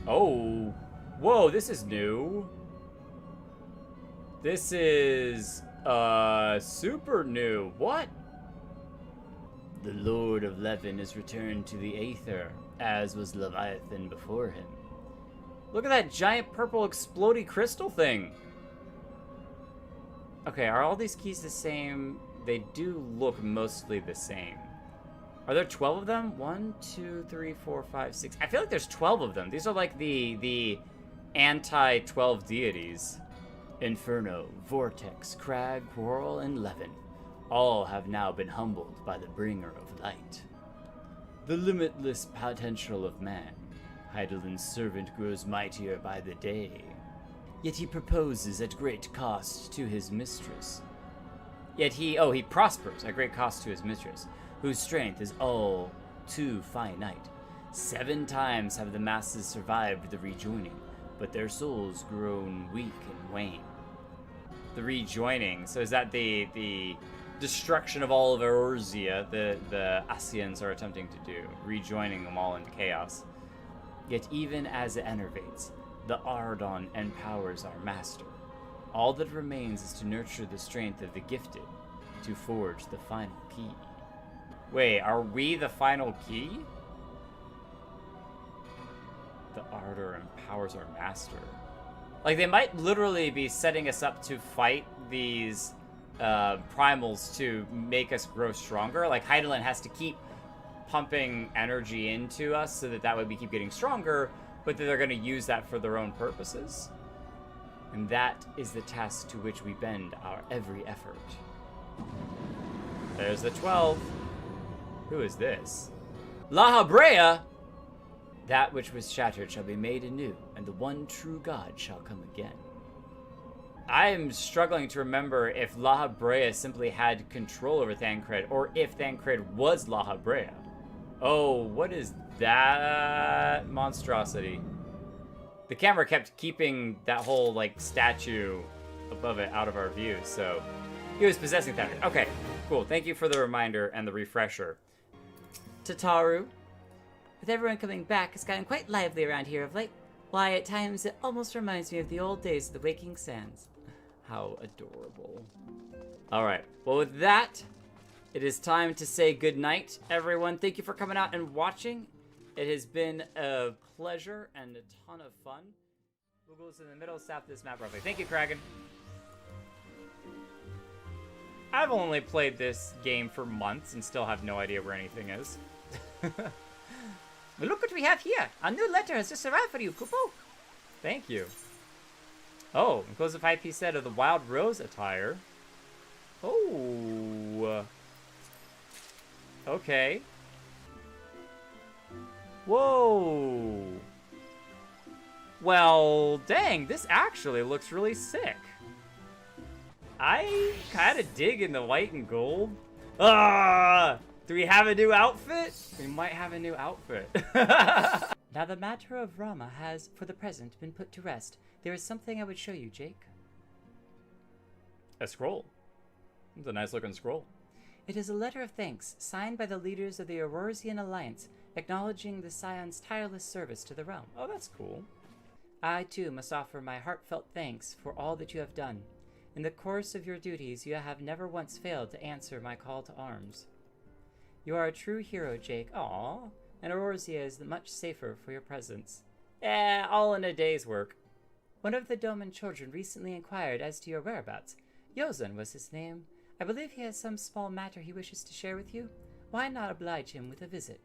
Oh. Whoa, this is new. This is, super new. What? The Lord of Levin is returned to the Aether, as was Leviathan before him. Look at that giant purple explodey crystal thing. Okay, are all these keys the same? They do look mostly the same. Are there 12 of them? 1, 2, 3, 4, 5, 6. I feel like there's 12 of them. These are like the anti-12 deities. Inferno, Vortex, Crag, Whirl, and Levin. All have now been humbled by the bringer of light. The limitless potential of man. Heidelin's servant grows mightier by the day. Yet he proposes at great cost to his mistress. Yet he prospers at great cost to his mistress, whose strength is all too finite. 7 times have the masses survived the rejoining, but their souls grown weak and wane. The rejoining, so is that the destruction of all of Eorzea the Ascians are attempting to do, rejoining them all into chaos. Yet even as it enervates, the Ardon empowers our master. All that remains is to nurture the strength of the gifted, to forge the final key. Wait, are we the final key? The Ardor empowers our master. Like, they might literally be setting us up to fight these primals to make us grow stronger. Like, Heidelin has to keep pumping energy into us so that way we keep getting stronger, but that they're going to use that for their own purposes. And that is the task to which we bend our every effort. There's the 12. Who is this? La Habrea! That which was shattered shall be made anew, and the one true God shall come again. I am struggling to remember if La Habrea simply had control over Thancred, or if Thancred was La Habrea. Oh, what is that monstrosity? The camera kept keeping that whole, like, statue above it out of our view, so... He was possessing Thancred. Okay, cool. Thank you for the reminder and the refresher. Tataru? With everyone coming back, it's gotten quite lively around here of late. Why, at times, it almost reminds me of the old days of the Waking Sands. How adorable. Alright, well with that, it is time to say goodnight, everyone. Thank you for coming out and watching. It has been a pleasure and a ton of fun. Google's in the middle, south of this map roughly. Thank you, Kragan. I've only played this game for months and still have no idea where anything is. Well, look what we have here. A new letter has just arrived for you, Kupo. Thank you. Oh, inclusive 5-piece set of the Wild Rose attire. Oh. Okay. Whoa. Well, dang, this actually looks really sick. I kind of dig in the white and gold. Ah! Do we have a new outfit? We might have a new outfit. Now the matter of Ramuh has, for the present, been put to rest. There is something I would show you, Jake. A scroll. It's a nice looking scroll. It is a letter of thanks, signed by the leaders of the Eorzean Alliance, acknowledging the Scion's tireless service to the realm. Oh, that's cool. I, too, must offer my heartfelt thanks for all that you have done. In the course of your duties, you have never once failed to answer my call to arms. You are a true hero, Jake. Aww. And Eorzea is much safer for your presence. All in a day's work. One of the Doman children recently inquired as to your whereabouts. Yozan was his name. I believe he has some small matter he wishes to share with you. Why not oblige him with a visit?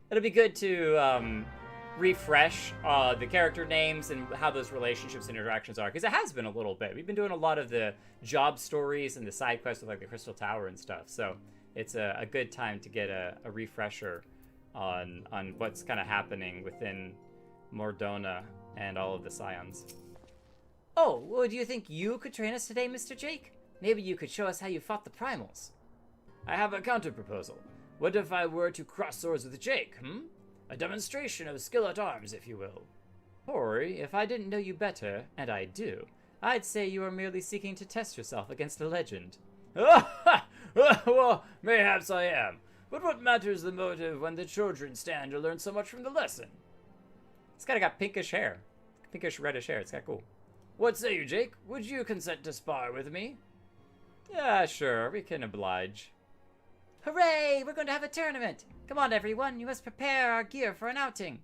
It'll be good to refresh the character names and how those relationships and interactions are, because it has been a little bit. We've been doing a lot of the job stories and the side quests with like the Crystal Tower and stuff, so it's a good time to get a refresher on what's kind of happening within Mordona and all of the Scions. Oh, well, do you think you could train us today, Mr. Jake? Maybe you could show us how you fought the primals. I have a counter-proposal. What if I were to cross swords with Jake, A demonstration of skill at arms, if you will. Hori, if I didn't know you better, and I do, I'd say you are merely seeking to test yourself against a legend. Well, mayhaps I am. But what matters the motive when the children stand to learn so much from the lesson? This guy got pinkish hair. Pinkish reddish hair. It's kind of cool. What say you, Jake? Would you consent to spar with me? Yeah, sure. We can oblige. Hooray! We're going to have a tournament! Come on, everyone. You must prepare our gear for an outing.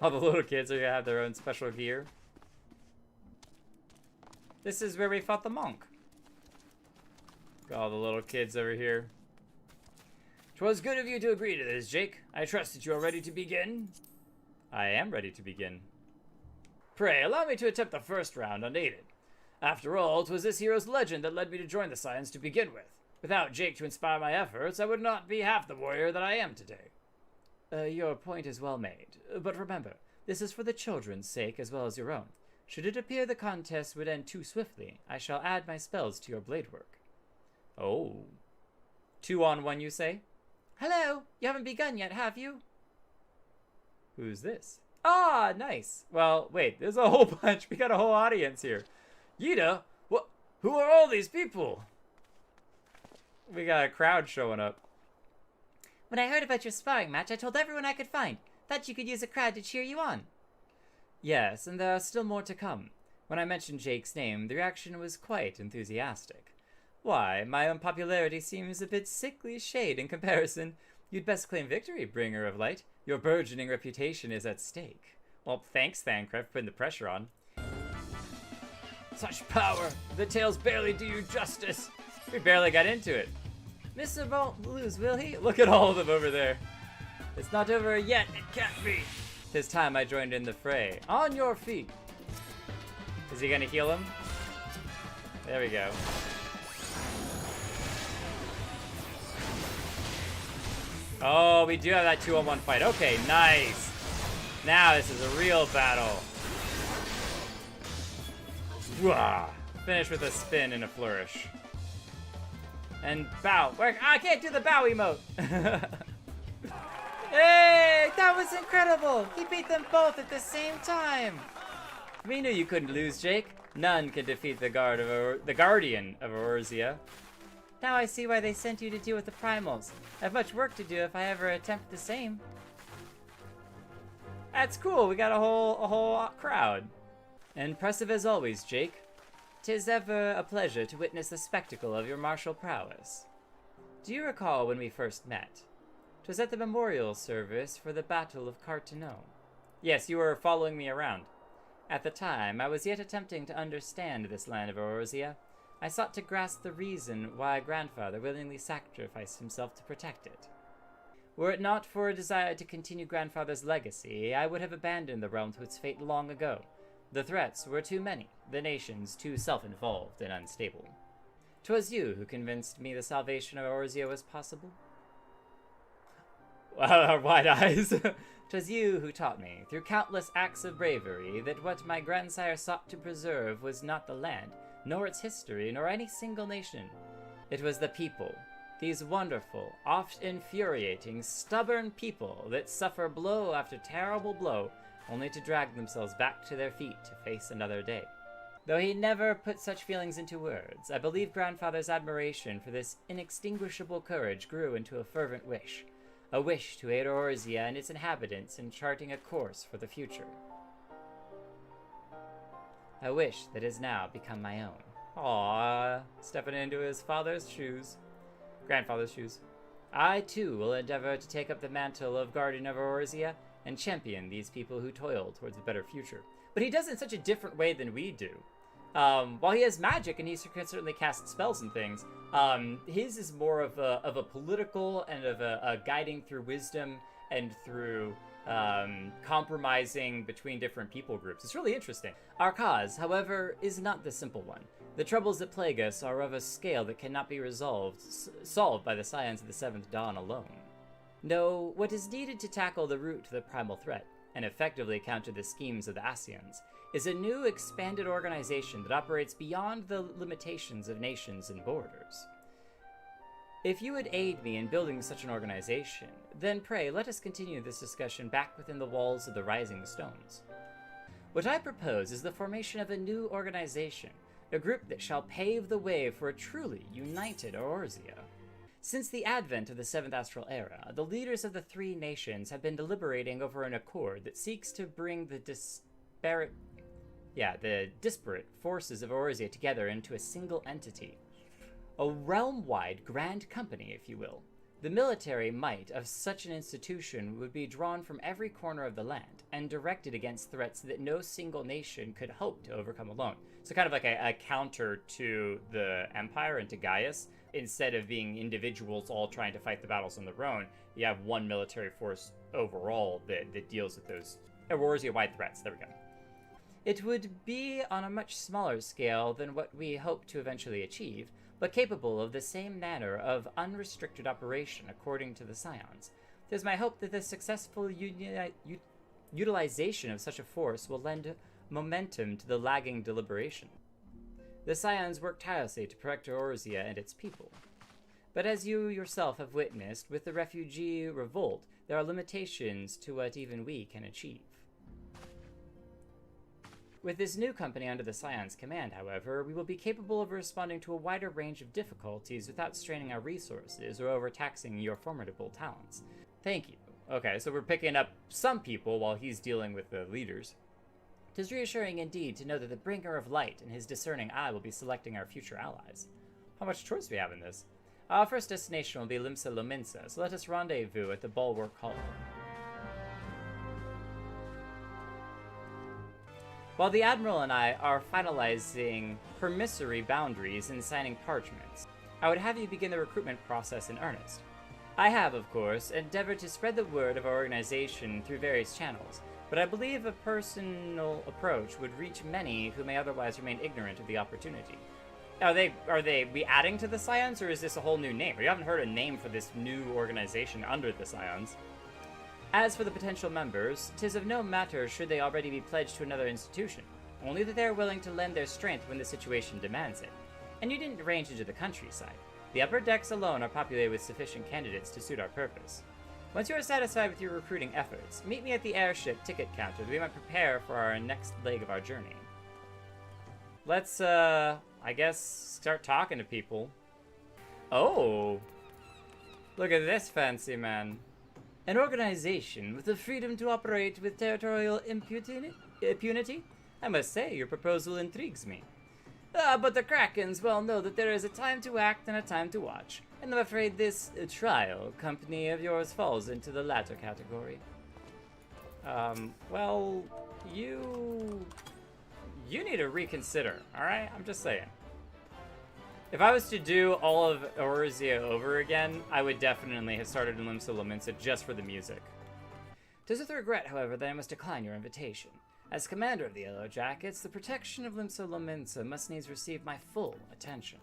All the little kids are going to have their own special gear. This is where we fought the monk. Got all the little kids over here. 'Twas good of you to agree to this, Jake. I trust that you are ready to begin. I am ready to begin. Pray, allow me to attempt the first round unaided. After all, 'twas this hero's legend that led me to join the Scions to begin with. Without Jake to inspire my efforts, I would not be half the warrior that I am today. Your point is well made. But remember, this is for the children's sake as well as your own. Should it appear the contest would end too swiftly, I shall add my spells to your blade work. Oh. 2-on-1, you say? Hello! You haven't begun yet, have you? Who's this? Ah, nice. Well, wait, there's a whole bunch. We got a whole audience here. Yida? What? Who are all these people? We got a crowd showing up. When I heard about your sparring match, I told everyone I could find. Thought you could use a crowd to cheer you on. Yes, and there are still more to come. When I mentioned Jake's name, the reaction was quite enthusiastic. Why, my unpopularity seems a bit sickly shade in comparison. You'd best claim victory, bringer of light. Your burgeoning reputation is at stake. Well, thanks, Thancred, for putting the pressure on. Such power! The tales barely do you justice! We barely got into it. Mr. won't lose, will he? Look at all of them over there. It's not over yet, it can't be. 'Tis time I joined in the fray. On your feet. Is he gonna heal him? There we go. Oh, we do have that 2-on-1 fight. Okay, nice. Now this is a real battle. Wah! Finish with a spin and a flourish. And bow. I can't do the bow emote. Hey, that was incredible. He beat them both at the same time. We knew you couldn't lose, Jake. None could defeat the Guardian of Eorzea. Now I see why they sent you to deal with the primals. I have much work to do if I ever attempt the same. That's cool. We got a whole crowd. Impressive as always, Jake. 'Tis ever a pleasure to witness the spectacle of your martial prowess. Do you recall when we first met? 'Twas at the memorial service for the Battle of Carteneau. Yes, you were following me around. At the time, I was yet attempting to understand this land of Eorzea. I sought to grasp the reason why grandfather willingly sacrificed himself to protect it. Were it not for a desire to continue grandfather's legacy, I would have abandoned the realm to its fate long ago. The threats were too many, the nations too self-involved and unstable. 'Twas you who convinced me the salvation of Eorzea was possible. Our wide eyes. 'Twas you who taught me, through countless acts of bravery, that what my grandsire sought to preserve was not the land, nor its history, nor any single nation. It was the people, these wonderful, oft infuriating, stubborn people that suffer blow after terrible blow, only to drag themselves back to their feet to face another day. Though he never put such feelings into words, I believe grandfather's admiration for this inextinguishable courage grew into a fervent wish. A wish to aid Eorzea and its inhabitants in charting a course for the future. A wish that has now become my own. Aww, stepping into his grandfather's shoes. I, too, will endeavor to take up the mantle of Guardian of Eorzea and champion these people who toil towards a better future. But he does it in such a different way than we do. While he has magic and he can certainly cast spells and things, his is more of a political and of a guiding through wisdom and through compromising between different people groups. It's really interesting. Our cause, however, is not the simple one. The troubles that plague us are of a scale that cannot be solved by the science of the Seventh Dawn alone. No, what is needed to tackle the root to the primal threat, and effectively counter the schemes of the Ascians, is a new expanded organization that operates beyond the limitations of nations and borders. If you would aid me in building such an organization, then pray let us continue this discussion back within the walls of the Rising Stones. What I propose is the formation of a new organization, a group that shall pave the way for a truly united Eorzea. Since the advent of the Seventh Astral Era, the leaders of the three nations have been deliberating over an accord that seeks to bring the disparate forces of Eorzea together into a single entity. A realm-wide grand company, if you will. The military might of such an institution would be drawn from every corner of the land and directed against threats that no single nation could hope to overcome alone. So kind of like a counter to the Empire and to Gaius. Instead of being individuals all trying to fight the battles on their own, you have one military force overall that deals with those Eorzea-wide threats. There we go. It would be on a much smaller scale than what we hope to eventually achieve, but capable of the same manner of unrestricted operation according to the Scions. It is my hope that the successful utilization of such a force will lend momentum to the lagging deliberation. The Scions work tirelessly to protect Eorzea and its people. But as you yourself have witnessed, with the refugee revolt, there are limitations to what even we can achieve. With this new company under the Scion's command, however, we will be capable of responding to a wider range of difficulties without straining our resources or overtaxing your formidable talents. Thank you. Okay, so we're picking up some people while he's dealing with the leaders. 'Tis reassuring indeed to know that the bringer of light and his discerning eye will be selecting our future allies. How much choice do we have in this? Our first destination will be Limsa Lominsa, so let us rendezvous at the Bulwark Hall. while the Admiral and I are finalizing permissory boundaries and signing parchments, I would have you begin the recruitment process in earnest. I have, of course, endeavored to spread the word of our organization through various channels, but I believe a personal approach would reach many who may otherwise remain ignorant of the opportunity. Are they be adding to the Scions, or is this a whole new name? We haven't heard a name for this new organization under the Scions. As for the potential members, 'tis of no matter should they already be pledged to another institution, only that they are willing to lend their strength when the situation demands it. And you didn't range into the countryside. The upper decks alone are populated with sufficient candidates to suit our purpose. Once you are satisfied with your recruiting efforts, meet me at the airship ticket counter that we might prepare for our next leg of our journey. Let's, I guess, start talking to people. Oh! Look at this fancy man. An organization with the freedom to operate with territorial impunity? I must say, your proposal intrigues me. But the Krakens well know that there is a time to act and a time to watch, and I'm afraid this trial company of yours falls into the latter category. Well, you need to reconsider, alright? I'm just saying. If I was to do all of Eorzea over again, I would definitely have started in Limsa Lominsa just for the music. 'Tis with regret, however, that I must decline your invitation. As commander of the Yellow Jackets, the protection of Limsa Lominsa must needs receive my full attention.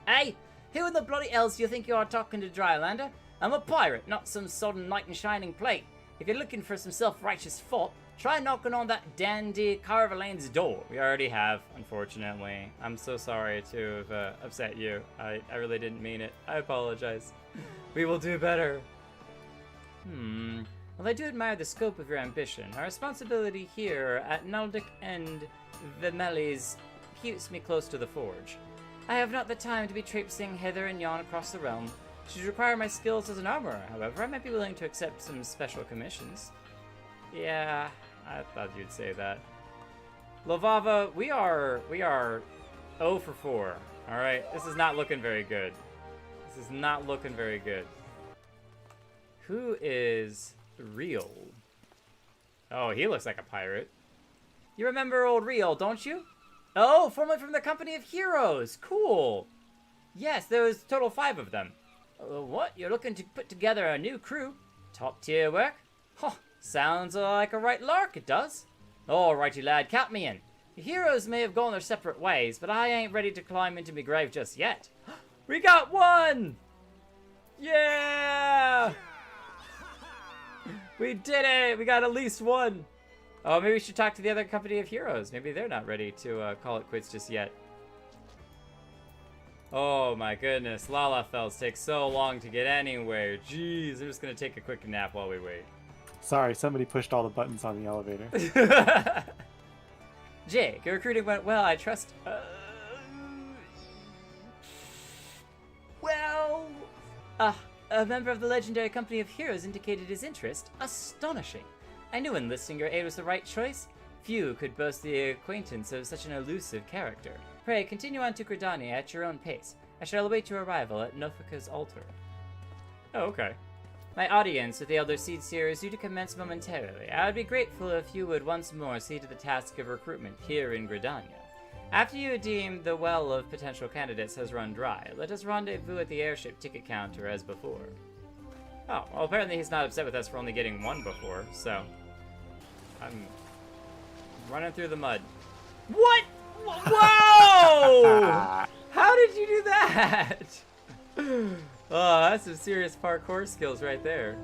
Hey! Who in the bloody hells do you think you are talking to, Drylander? I'm a pirate, not some sodden knight in shining plate. If you're looking for some self-righteous fop, try knocking on that dandy Carvelane's door. We already have, unfortunately. I'm so sorry to have upset you. I really didn't mean it. I apologize. We will do better. Well, I do admire the scope of your ambition. Our responsibility here at Naldic and Vimelis keeps me close to the forge. I have not the time to be traipsing hither and yon across the realm. Should you require my skills as an armorer, however, I might be willing to accept some special commissions. Yeah, I thought you'd say that. Lovava, we are 0 for 4. Alright, this is not looking very good. This is not looking very good. Who is Real? Oh, he looks like a pirate. You remember old Real, don't you? Oh, formerly from the Company of Heroes. Cool. Yes, there was a total 5 of them. What? You're looking to put together a new crew? Top tier work? Huh, sounds like a right lark, it does. Alrighty, lad, count me in. The heroes may have gone their separate ways, but I ain't ready to climb into me grave just yet. We got one! Yeah! We did it! We got at least one! Oh, maybe we should talk to the other Company of Heroes. Maybe they're not ready to call it quits just yet. Oh my goodness, Lalafells take so long to get anywhere. Jeez, I'm just gonna take a quick nap while we wait. Sorry, somebody pushed all the buttons on the elevator. Jake, your recruiting went well, I trust. A member of the legendary Company of Heroes indicated his interest. Astonishing. I knew enlisting your aid was the right choice. Few could boast the acquaintance of such an elusive character. Pray, continue on to Gridania at your own pace. I shall await your arrival at Nofika's altar. Oh, okay. My audience with the Elder Seedseer is due to commence momentarily. I would be grateful if you would once more see to the task of recruitment here in Gridania. After you deem the well of potential candidates has run dry, let us rendezvous at the airship ticket counter as before. Oh, well apparently he's not upset with us for only getting one before, so... I'm running through the mud. What? Whoa! How did you do that? Oh, that's some serious parkour skills right there.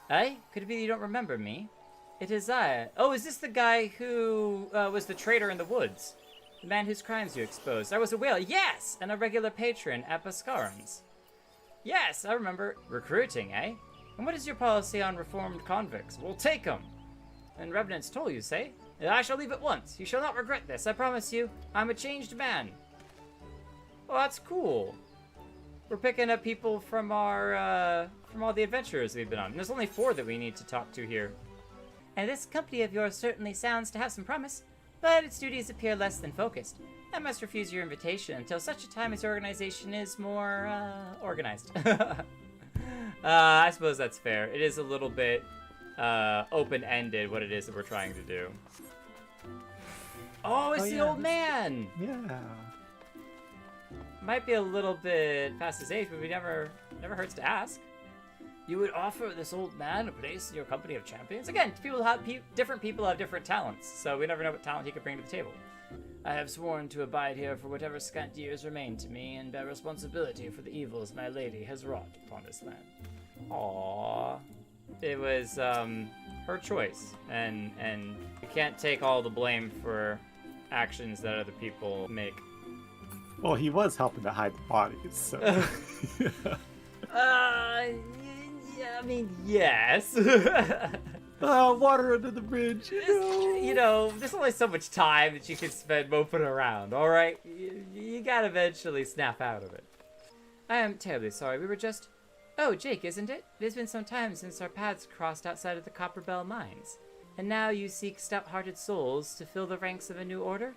Hey, could it be you don't remember me? It is I. Oh, is this the guy who was the traitor in the woods? The man whose crimes you exposed. I was a whale, yes! And a regular patron at Bascaron's. Yes, I remember. Recruiting, eh? And what is your policy on reformed convicts? We'll take them. And Revenant's toll, you say? I shall leave at once. You shall not regret this, I promise you. I'm a changed man. Oh, that's cool. We're picking up people from our, from all the adventures we've been on. And there's only 4 that we need to talk to here. And this company of yours certainly sounds to have some promise, but its duties appear less than focused. I must refuse your invitation until such a time as your organization is more, organized. I suppose that's fair. It is a little bit, open-ended what it is that we're trying to do. Oh, it's the yeah, old man! Yeah. Might be a little bit past his age, but we never hurts to ask. You would offer this old man a place in your company of champions? Again, different people have different talents, so we never know what talent he could bring to the table. I have sworn to abide here for whatever scant years remain to me, and bear responsibility for the evils my lady has wrought upon this land. Aww. It was, her choice, and you can't take all the blame for actions that other people make. Well, he was helping to hide the bodies, so. Yeah, I mean, yes. Water under the bridge. You know, there's only so much time that you can spend moping around, alright? You gotta eventually snap out of it. I am terribly sorry, we were just... Oh, Jake, isn't it? It has been some time since our paths crossed outside of the Copper Bell mines. And now you seek stout-hearted souls to fill the ranks of a new order?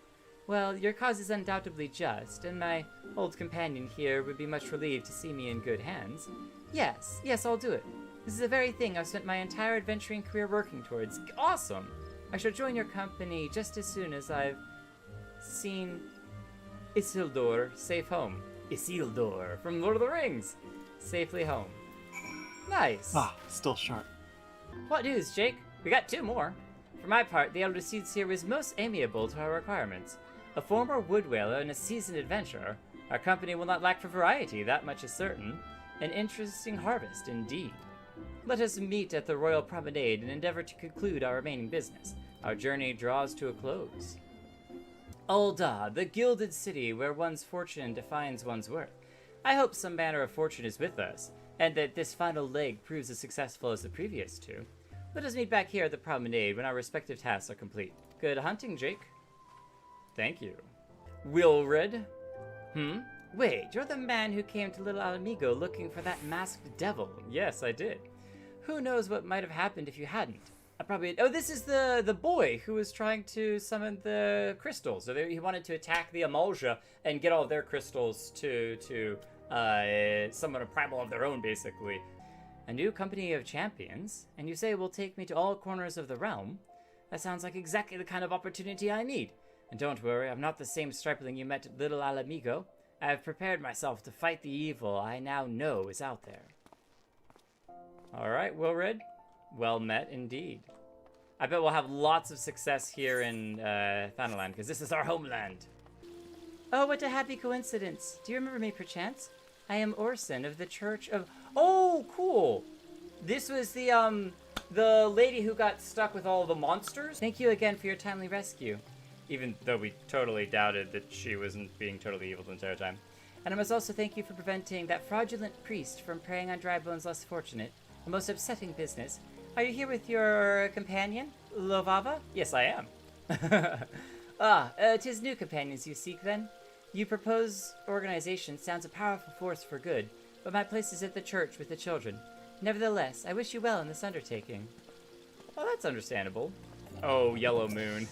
Well, your cause is undoubtedly just, and my old companion here would be much relieved to see me in good hands. Yes, I'll do it. This is the very thing I've spent my entire adventuring career working towards. Awesome! I shall join your company just as soon as I've seen Isildur safe home. Isildur from Lord of the Rings. Safely home. Nice. Still sharp. What news, Jake? We got 2 more. For my part, the elder seeds here was most amiable to our requirements. A former wood whaler and a seasoned adventurer, our company will not lack for variety, that much is certain. An interesting harvest, indeed. Let us meet at the Royal Promenade and endeavor to conclude our remaining business. Our journey draws to a close. Ul'dah, the gilded city where one's fortune defines one's worth. I hope some manner of fortune is with us, and that this final leg proves as successful as the previous 2. Let us meet back here at the promenade when our respective tasks are complete. Good hunting, Jake. Thank you. Wilred? Wait, you're the man who came to Little Alamigo looking for that masked devil. Yes, I did. Who knows what might have happened if you hadn't? I probably... Oh, this is the boy who was trying to summon the crystals. So he wanted to attack the Amalja and get all of their crystals to summon a primal of their own, basically. A new company of champions? And you say will take me to all corners of the realm? That sounds like exactly the kind of opportunity I need. And don't worry, I'm not the same stripling you met at Little Alamigo. I have prepared myself to fight the evil I now know is out there. Alright, Wilred. Well met, indeed. I bet we'll have lots of success here in Thanalan, because this is our homeland. Oh, what a happy coincidence. Do you remember me, perchance? I am Orson of the Church of... Oh, cool! This was the lady who got stuck with all the monsters. Thank you again for your timely rescue. Even though we totally doubted that she wasn't being totally evil the entire time. And I must also thank you for preventing that fraudulent priest from preying on Drybone's less fortunate. A most upsetting business. Are you here with your companion, Lovava? Yes, I am. 'Tis new companions you seek, then? You propose organization sounds a powerful force for good, but my place is at the church with the children. Nevertheless, I wish you well in this undertaking. Oh, that's understandable. Oh, Yellow Moon.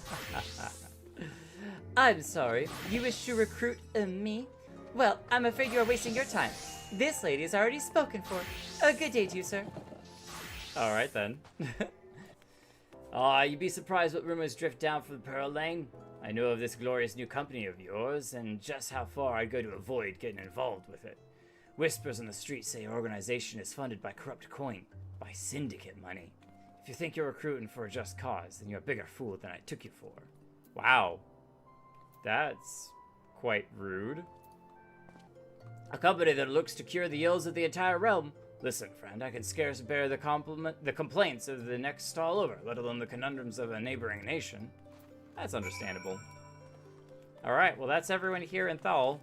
I'm sorry. You wish to recruit me? Well, I'm afraid you are wasting your time. This lady is already spoken for. A good day to you, sir. Alright then. You'd be surprised what rumors drift down from the Pearl Lane. I know of this glorious new company of yours, and just how far I'd go to avoid getting involved with it. Whispers on the street say your organization is funded by corrupt coin, by syndicate money. If you think you're recruiting for a just cause, then you're a bigger fool than I took you for. Wow. That's quite rude. A company that looks to cure the ills of the entire realm. Listen, friend, I can scarce bear the complaints of the next stall over, let alone the conundrums of a neighboring nation. That's understandable. Alright, well that's everyone here in Thal.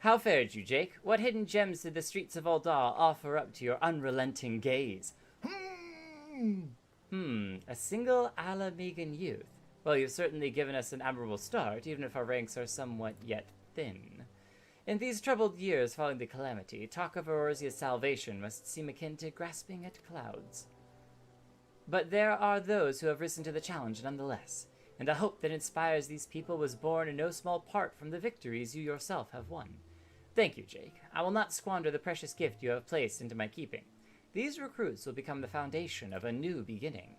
How fared you, Jake? What hidden gems did the streets of Ul'dah offer up to your unrelenting gaze? A single Alamigan youth. Well, you've certainly given us an admirable start, even if our ranks are somewhat yet thin. In these troubled years following the calamity, talk of Eorzea's salvation must seem akin to grasping at clouds. But there are those who have risen to the challenge nonetheless, and the hope that inspires these people was born in no small part from the victories you yourself have won. Thank you, Jake. I will not squander the precious gift you have placed into my keeping. These recruits will become the foundation of a new beginning.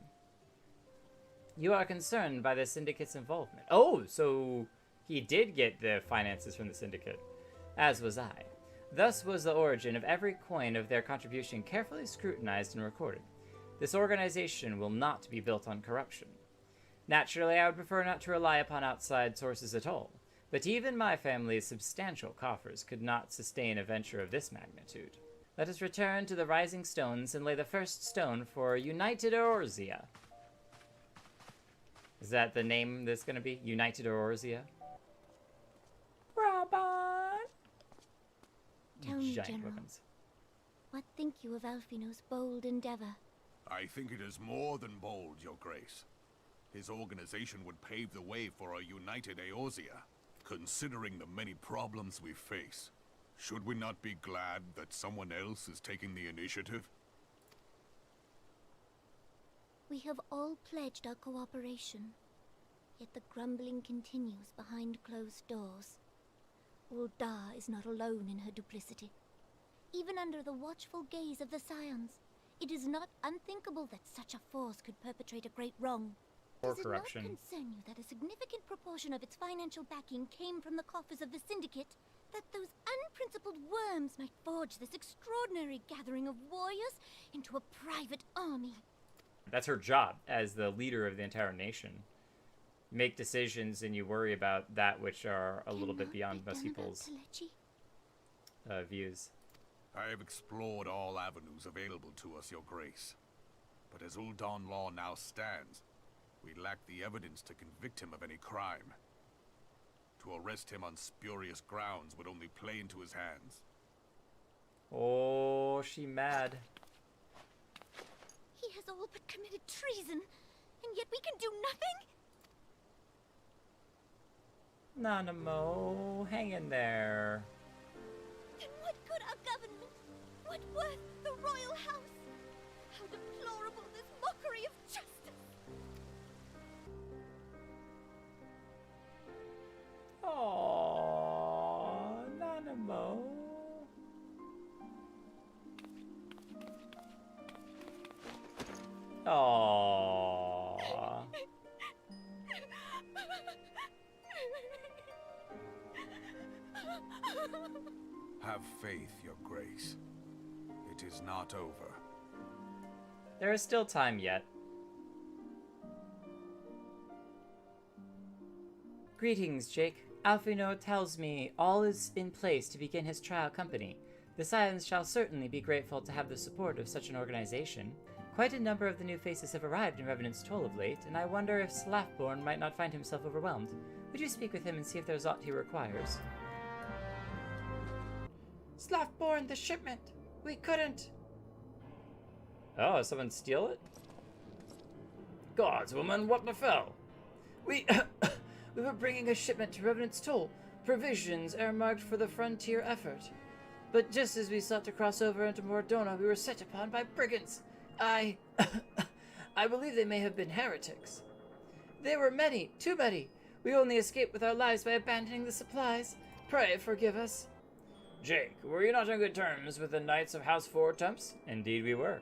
You are concerned by the Syndicate's involvement. Oh, so he did get the finances from the Syndicate. As was I. Thus was the origin of every coin of their contribution carefully scrutinized and recorded. This organization will not be built on corruption. Naturally, I would prefer not to rely upon outside sources at all, but even my family's substantial coffers could not sustain a venture of this magnitude. Let us return to the Rising Stones and lay the first stone for United Eorzea. Is that the name that's going to be? United Eorzea? Robot! Tell me, Giant General, weapons. what think you of Alphinaud's bold endeavor? I think it is more than bold, Your Grace. His organization would pave the way for a united Eorzea, considering the many problems we face. Should we not be glad that someone else is taking the initiative? We have all pledged our cooperation, yet the grumbling continues behind closed doors. Ul'dah is not alone in her duplicity. Even under the watchful gaze of the Scions, it is not unthinkable that such a force could perpetrate a great wrong. Or Does corruption. it not concern you that a significant proportion of its financial backing came from the coffers of the Syndicate? That those unprincipled worms might forge this extraordinary gathering of warriors into a private army? That's her job as the leader of the entire nation. Make decisions and you worry about that which are a little bit beyond most people's views. I have explored all avenues available to us, Your Grace. But as Ul'dah law now stands, we lack the evidence to convict him of any crime. To arrest him on spurious grounds would only play into his hands. Oh, she mad. He has all but committed treason, and yet we can do nothing? Nanamo, hang in there. Then what good our government? What worth the royal house? How deplorable this mockery of justice! Oh, Nanamo. Oh. Have faith, Your Grace. It is not over. There is still time yet. Greetings, Jake. Alphinaud tells me all is in place to begin his trial company. The Scions shall certainly be grateful to have the support of such an organization. Quite a number of the new faces have arrived in Revenant's Toll of late, and I wonder if Slaffborn might not find himself overwhelmed. Would you speak with him and see if there's aught he requires? Slaffborn, the shipment! We couldn't! Oh, someone steal it? Gods, woman, what befell? We were bringing a shipment to Revenant's Toll, provisions earmarked for the frontier effort. But just as we sought to cross over into Mordona, we were set upon by brigands. I believe they may have been heretics. There were many, too many. We only escaped with our lives by abandoning the supplies. Pray forgive us. Jake, were you not on good terms with the Knights of House Four Tumps? Indeed we were.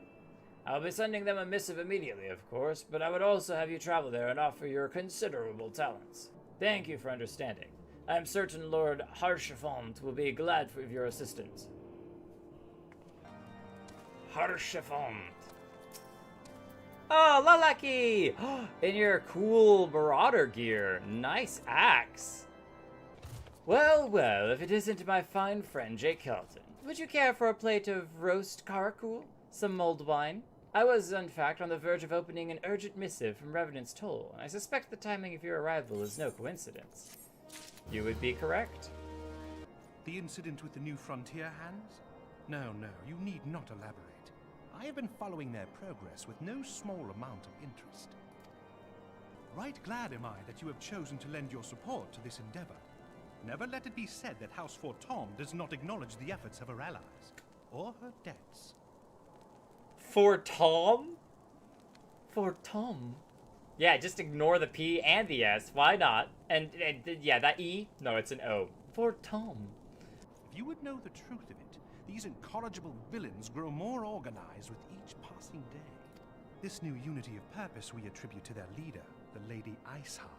I'll be sending them a missive immediately, of course, but I would also have you travel there and offer your considerable talents. Thank you for understanding. I am certain Lord Harshafont will be glad of your assistance. Harshafont. Oh, Lalaki! In your cool Marauder gear. Nice axe. Well, well, if it isn't my fine friend Jake Kelton. Would you care for a plate of roast Karakul? Some mulled wine? I was, in fact, on the verge of opening an urgent missive from Revenant's Toll, and I suspect the timing of your arrival is no coincidence. You would be correct. The incident with the new frontier hands? No, you need not elaborate. I have been following their progress with no small amount of interest. Right glad am I that you have chosen to lend your support to this endeavor. Never let it be said that House Fortom does not acknowledge the efforts of her allies, or her debts. Fortom? Fortom? Yeah, just ignore the P and the S. Why not? And yeah, that E? No, it's an O. Fortom. If you would know the truth of it, these incorrigible villains grow more organized with each passing day. This new unity of purpose we attribute to their leader, the Lady Iceheart.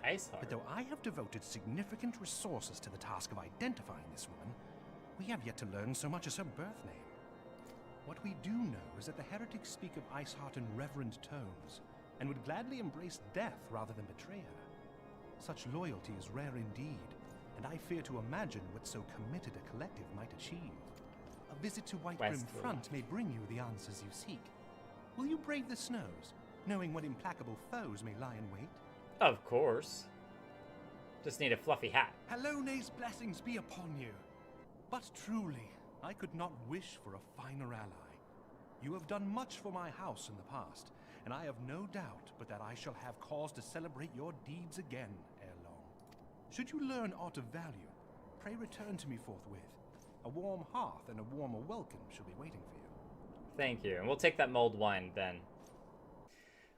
Iceheart? But though I have devoted significant resources to the task of identifying this woman, we have yet to learn so much as her birth name. What we do know is that the heretics speak of Iceheart in reverent tones, and would gladly embrace death rather than betray her. Such loyalty is rare indeed, and I fear to imagine what so committed a collective might achieve. A visit to Whitebrim Front may bring you the answers you seek. Will you brave the snows, knowing what implacable foes may lie in wait? Of course. Just need a fluffy hat. Halone's blessings be upon you. But truly, I could not wish for a finer ally. You have done much for my house in the past, and I have no doubt but that I shall have cause to celebrate your deeds again ere long. Should you learn aught of value, pray return to me forthwith. A warm hearth and a warmer welcome shall be waiting for you. Thank you, and we'll take that mulled wine then.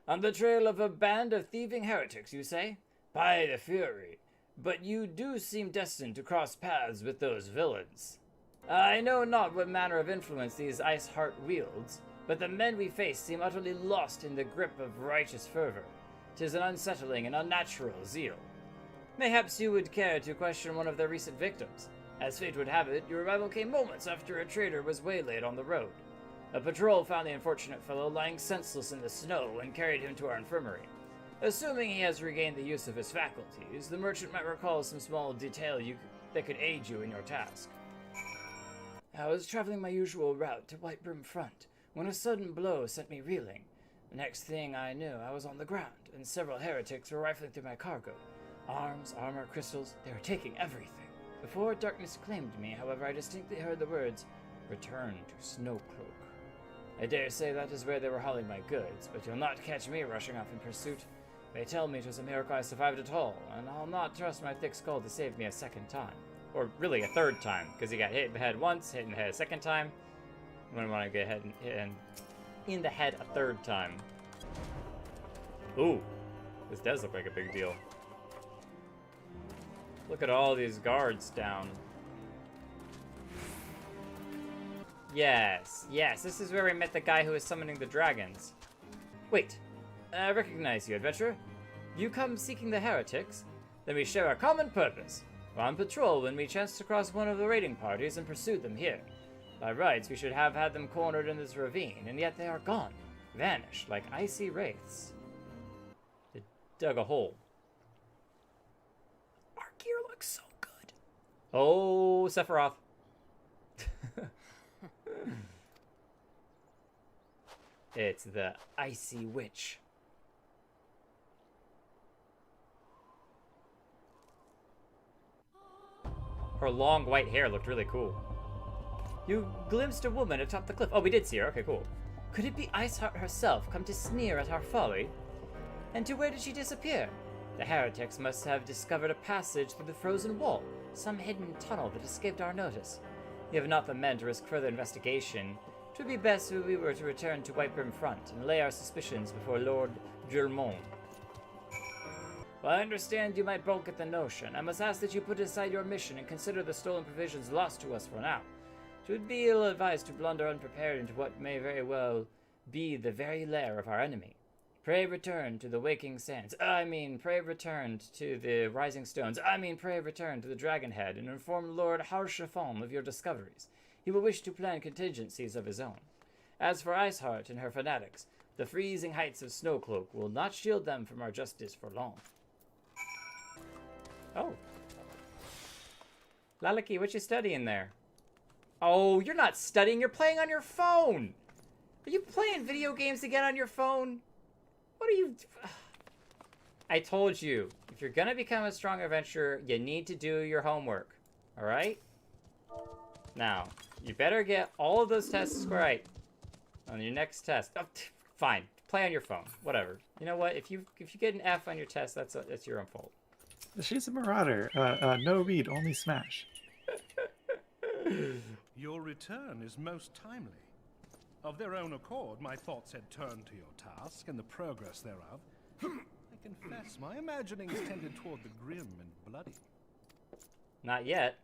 On the trail of a band of thieving heretics, you say? By the Fury. But you do seem destined to cross paths with those villains. I know not what manner of influence these Iceheart wields, but the men we face seem utterly lost in the grip of righteous fervor. 'Tis an unsettling and unnatural zeal. Mayhaps you would care to question one of their recent victims. As fate would have it, your arrival came moments after a trader was waylaid on the road. A patrol found the unfortunate fellow lying senseless in the snow and carried him to our infirmary. Assuming he has regained the use of his faculties, the merchant might recall some small detail that could aid you in your task. I was traveling my usual route to Whitebrim Front when a sudden blow sent me reeling. The next thing I knew, I was on the ground, and several heretics were rifling through my cargo. Arms, armor, crystals, they were taking everything. Before darkness claimed me, however, I distinctly heard the words, "Return to Snowcloak." I dare say that is where they were hauling my goods, but you'll not catch me rushing off in pursuit. They tell me 'twas a miracle I survived at all, and I'll not trust my thick skull to save me a second time. Or really a third time, because he got hit in the head once, hit in the head a second time. I wouldn't want to get hit in the head a third time. Ooh, this does look like a big deal. Look at all these guards down. Yes, this is where we met the guy who was summoning the dragons. Wait, I recognize you, adventurer. You come seeking the heretics? Then we share a common purpose. We're on patrol when we chanced to cross one of the raiding parties and pursued them here. By rights, we should have had them cornered in this ravine, and yet they are gone, vanished like icy wraiths. They dug a hole. Our gear looks so good. Oh, Sephiroth. It's the Icy Witch. Her long white hair looked really cool. You glimpsed a woman atop the cliff. Oh, we did see her. Okay, cool. Could it be Iceheart herself come to sneer at our folly? And to where did she disappear? The heretics must have discovered a passage through the frozen wall, some hidden tunnel that escaped our notice. We have not the men to risk further investigation. It would be best if we were to return to Whitebrim Front and lay our suspicions before Lord Germont. While I understand you might balk at the notion, I must ask that you put aside your mission and consider the stolen provisions lost to us for now. It would be ill-advised to blunder unprepared into what may very well be the very lair of our enemy. Pray return to the waking sands. Pray return to the rising stones. Pray return to the Dragonhead and inform Lord Haurchefant of your discoveries. He will wish to plan contingencies of his own. As for Iceheart and her fanatics, the freezing heights of Snowcloak will not shield them from our justice for long. Oh. Lalaki, what you studying there? Oh, you're not studying, you're playing on your phone! Are you playing video games again on your phone? What are you... I told you, if you're gonna become a strong adventurer, you need to do your homework. Alright? Now, you better get all of those tests right on your next test. Oh, fine, play on your phone. Whatever. You know what? If you get an F on your test, that's your own fault. She's a marauder. No read, only smash. Your return is most timely. Of their own accord, my thoughts had turned to your task and the progress thereof. I confess, my imaginings tended toward the grim and bloody. Not yet.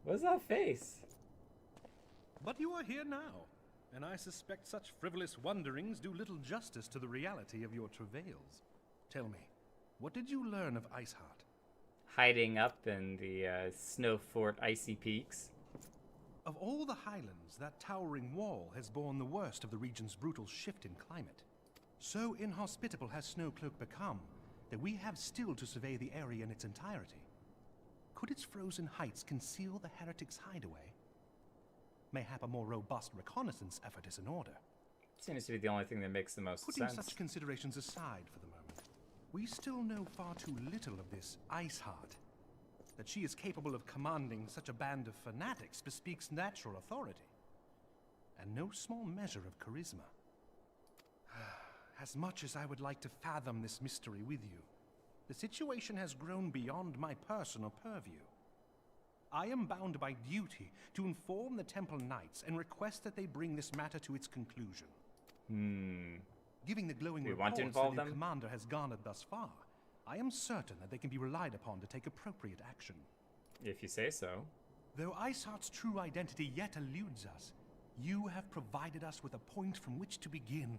What's that face? But you are here now. and I suspect such frivolous wonderings do little justice to the reality of your travails. Tell me, what did you learn of Iceheart? Hiding up in the snow fort icy peaks. Of all the highlands, that towering wall has borne the worst of the region's brutal shift in climate. So inhospitable has Snowcloak become that we have still to survey the area in its entirety. Could its frozen heights conceal the heretics' hideaway? Mayhap a more robust reconnaissance effort is in order. Seems to be the only thing that makes the most Putting sense. such considerations aside for the moment, we still know far too little of this Iceheart. That she is capable of commanding such a band of fanatics bespeaks natural authority, and no small measure of charisma. As much as I would like to fathom this mystery with you, the situation has grown beyond my personal purview. I am bound by duty to inform the Temple Knights and request that they bring this matter to its conclusion. Giving the glowing reports the new commander has garnered thus far, I am certain that they can be relied upon to take appropriate action. If you say so. Though Iceheart's true identity yet eludes us, you have provided us with a point from which to begin.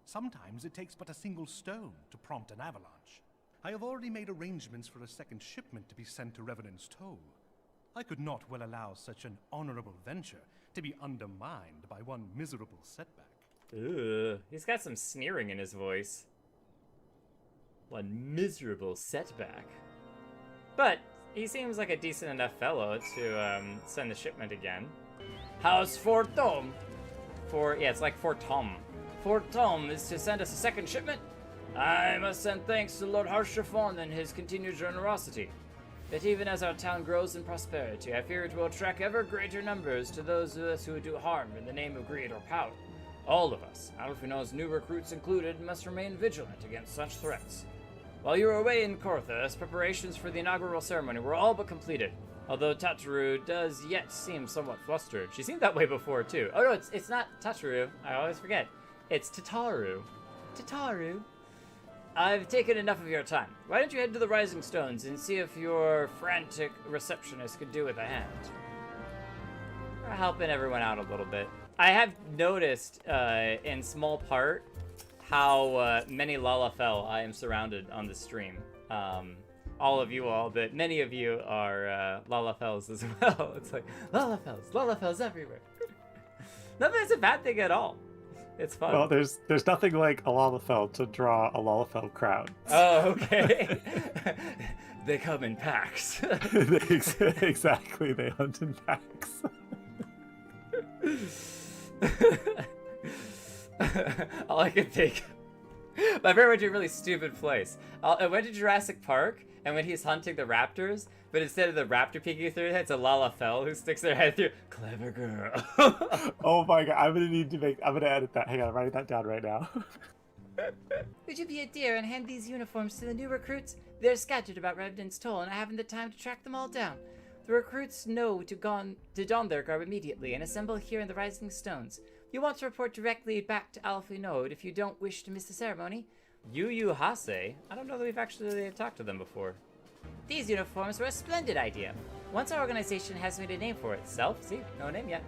Sometimes it takes but a single stone to prompt an avalanche. I have already made arrangements for a second shipment to be sent to Revenant's Toll. I could not well allow such an honorable venture to be undermined by one miserable setback. Ugh, he's got some sneering in his voice. One miserable setback. But he seems like a decent enough fellow to send the shipment again. How's Fort Tom? Yeah, it's like Fort Tom. Fort Tom is to send us a second shipment? I must send thanks to Lord Harshafon and his continued generosity. But even as our town grows in prosperity, I fear it will attract ever greater numbers to those of us who do harm in the name of greed or power. All of us, Alphinaud's new recruits included, must remain vigilant against such threats. While you were away in Korthas, preparations for the inaugural ceremony were all but completed, although Tataru does yet seem somewhat flustered. She seemed that way before, too. Oh no, it's not Tataru. I always forget. It's Tataru. Tataru. I've taken enough of your time. Why don't you head to the Rising Stones and see if your frantic receptionist could do with a hand? We're helping everyone out a little bit. I have noticed, in small part, how many Lalafell I am surrounded on the stream. All of you all, but many of you are Lalafells as well. It's like, Lalafells everywhere. Nothing is a bad thing at all. It's fun. Well, there's nothing like a Lalafell to draw a Lalafell crowd. Oh, okay. They come in packs. Exactly, they hunt in packs. All I can think. My favorite went to a really stupid place. I went to Jurassic Park, and when he's hunting the raptors, but instead of the raptor peeking through, it's a Lalafell who sticks their head through. Clever girl. Oh my god, I'm gonna edit that. Hang on, I'm writing that down right now. Would you be a dear and hand these uniforms to the new recruits? They're scattered about Revenant's Toll, and I haven't the time to track them all down. The recruits know to don their garb immediately and assemble here in the Rising Stones. You want to report directly back to Alphinaud if you don't wish to miss the ceremony. Yu Hase? I don't know that we've actually talked to them before. These uniforms were a splendid idea. Once our organization has made a name for itself, see, no name yet,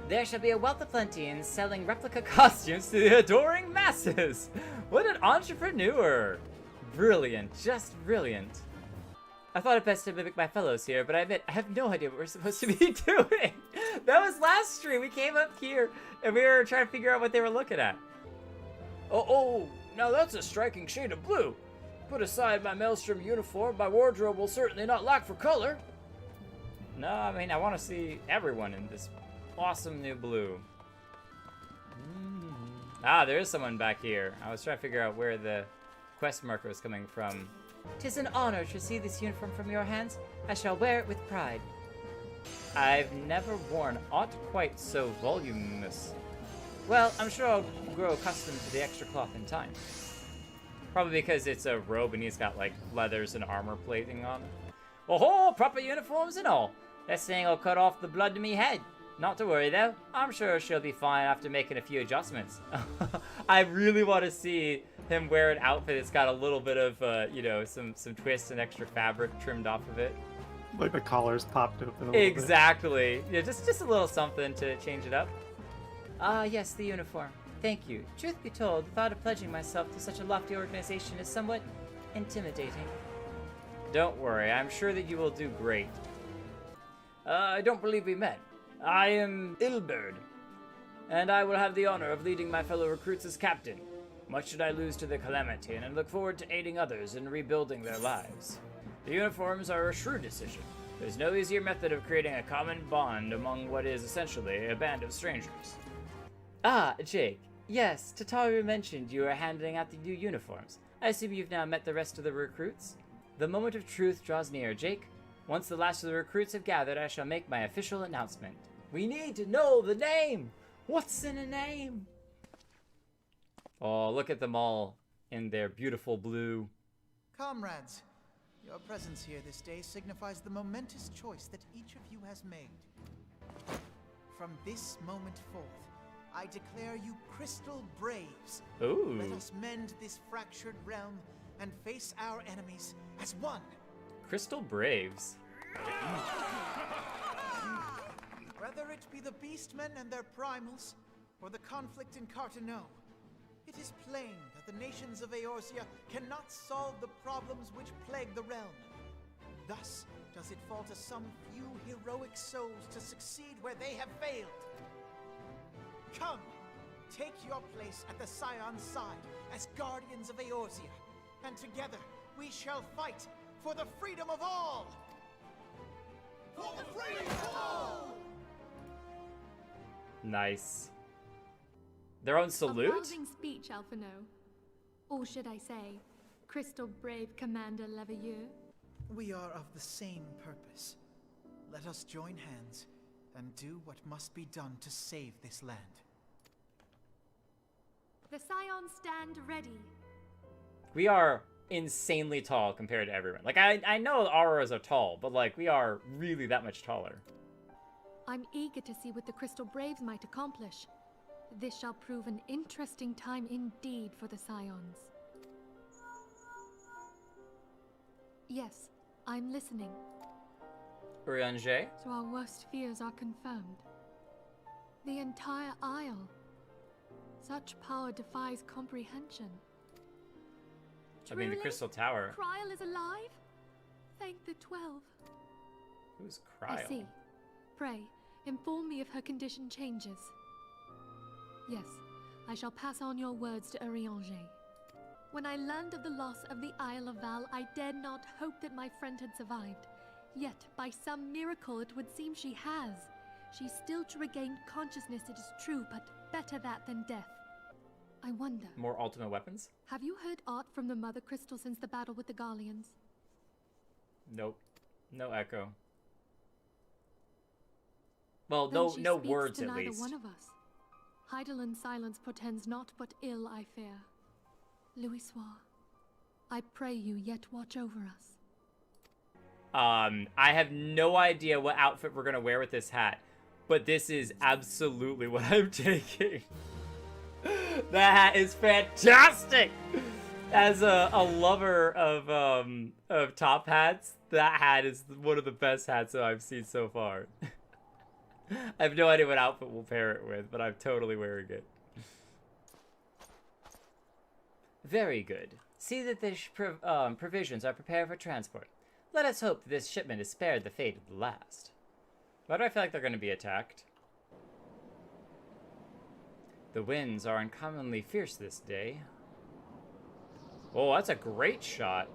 there shall be a wealth of plenty in selling replica costumes to the adoring masses. What an entrepreneur! Brilliant, just brilliant. I thought it best to mimic my fellows here, but I admit I have no idea what we're supposed to be doing. That was last stream. We came up here and we were trying to figure out what they were looking at. Oh, now that's a striking shade of blue. Put aside my Maelstrom uniform, my wardrobe will certainly not lack for color. No, I mean, I want to see everyone in this awesome new blue. Ah, there is someone back here. I was trying to figure out where the quest marker was coming from. 'Tis an honor to see this uniform from your hands. I shall wear it with pride. I've never worn aught quite so voluminous. Well, I'm sure I'll grow accustomed to the extra cloth in time. Probably because it's a robe and he's got like leathers and armor plating on. Oh, proper uniforms and all. That thing will cut off the blood to me head. Not to worry though. I'm sure she'll be fine after making a few adjustments. I really want to see him wear an outfit that's got a little bit of, you know, some twists and extra fabric trimmed off of it. Like the collar's popped open a little Exactly. Yeah, just a little something to change it up. Ah, yes, the uniform. Thank you. Truth be told, the thought of pledging myself to such a lofty organization is somewhat intimidating. Don't worry, I'm sure that you will do great. I don't believe we met. I am Ilberd, and I will have the honor of leading my fellow recruits as captain. Much should I lose to the calamity, and I look forward to aiding others in rebuilding their lives. The uniforms are a shrewd decision. There's no easier method of creating a common bond among what is essentially a band of strangers. Ah, Jake. Yes, Tataru mentioned you are handing out the new uniforms. I assume you've now met the rest of the recruits? The moment of truth draws near, Jake. Once the last of the recruits have gathered, I shall make my official announcement. We need to know the name! What's in a name? Oh, look at them all in their beautiful blue. Comrades, your presence here this day signifies the momentous choice that each of you has made. From this moment forth, I declare you Crystal Braves. Ooh. Let us mend this fractured realm and face our enemies as one. Crystal Braves. Whether it be the Beastmen and their primals, or the conflict in Carteneau, it is plain that the nations of Eorzea cannot solve the problems which plague the realm. Thus does it fall to some few heroic souls to succeed where they have failed. Come, take your place at the Scion's side as guardians of Eorzea, and together we shall fight for the freedom of all! For the freedom of all! Nice. Their own salute? A rousing speech, Alphinaud. Or should I say, Crystal Brave Commander Leveilleur? We are of the same purpose. Let us join hands and do what must be done to save this land. The Scions stand ready. We are insanely tall compared to everyone. Like, I know the auroras are tall, but, like, we are really that much taller. I'm eager to see what the Crystal Braves might accomplish. This shall prove an interesting time indeed for the Scions. Yes, I'm listening. Eorzea? So our worst fears are confirmed. The entire Isle. Such power defies comprehension. I mean, the Truly? Crystal Tower. Kryl is alive? Thank the 12. Who's Kryl? I see. Pray, inform me if her condition changes. Yes, I shall pass on your words to Eorzea. When I learned of the loss of the Isle of Val, I dared not hope that my friend had survived. Yet, by some miracle, it would seem she has. She's still to regain consciousness, it is true, but better that than death. I wonder... More ultimate weapons? Have you heard aught from the Mother Crystal since the battle with the Garleans? Nope. No echo. Well, Then no she words speaks to at neither least. one of us. Heidelland's silence portends naught but ill, I fear. Louisoix, I pray you yet watch over us. I have no idea what outfit we're gonna wear with this hat, but this is absolutely what I'm taking. That hat is fantastic! As a lover of top hats, that hat is one of the best hats that I've seen so far. I have no idea what outfit we'll pair it with, but I'm totally wearing it. Very good. See that the provisions are prepared for transport. Let us hope that this shipment is spared the fate of the last. Why do I feel like they're going to be attacked? The winds are uncommonly fierce this day. Oh, that's a great shot.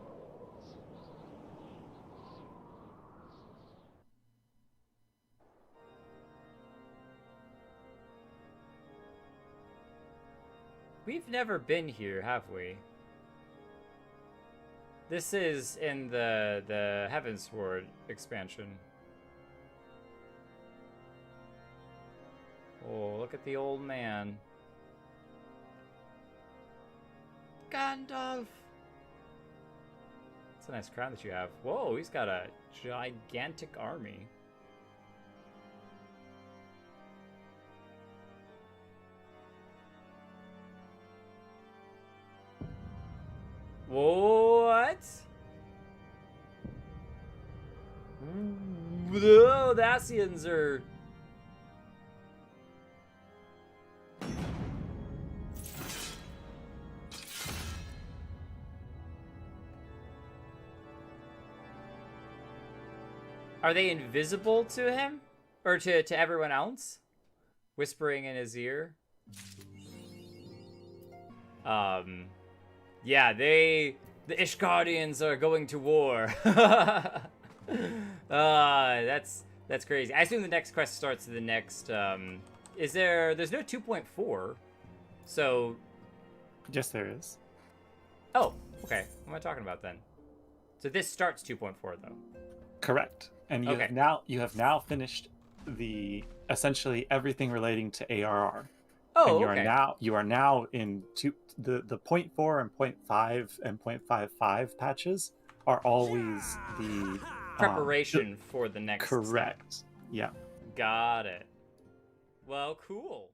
We've never been here, have we? This is in the Heavensward expansion. Oh, look at the old man. Gandalf! It's a nice crown that you have. Whoa, he's got a gigantic army. What? Whoa, the Ascians are... Are they invisible to him? Or to everyone else? Whispering in his ear? Yeah, the Ishgardians are going to war. That's crazy. I assume the next quest starts the next, there's no 2.4, so... Yes, there is. Oh, okay. What am I talking about then? So this starts 2.4 though. Correct. And you have now finished essentially everything relating to ARR. Oh, and you are now in the 0.4 and 0.5 and 0.55 patches are always the preparation for the next. Correct. Yeah. Got it. Well, cool.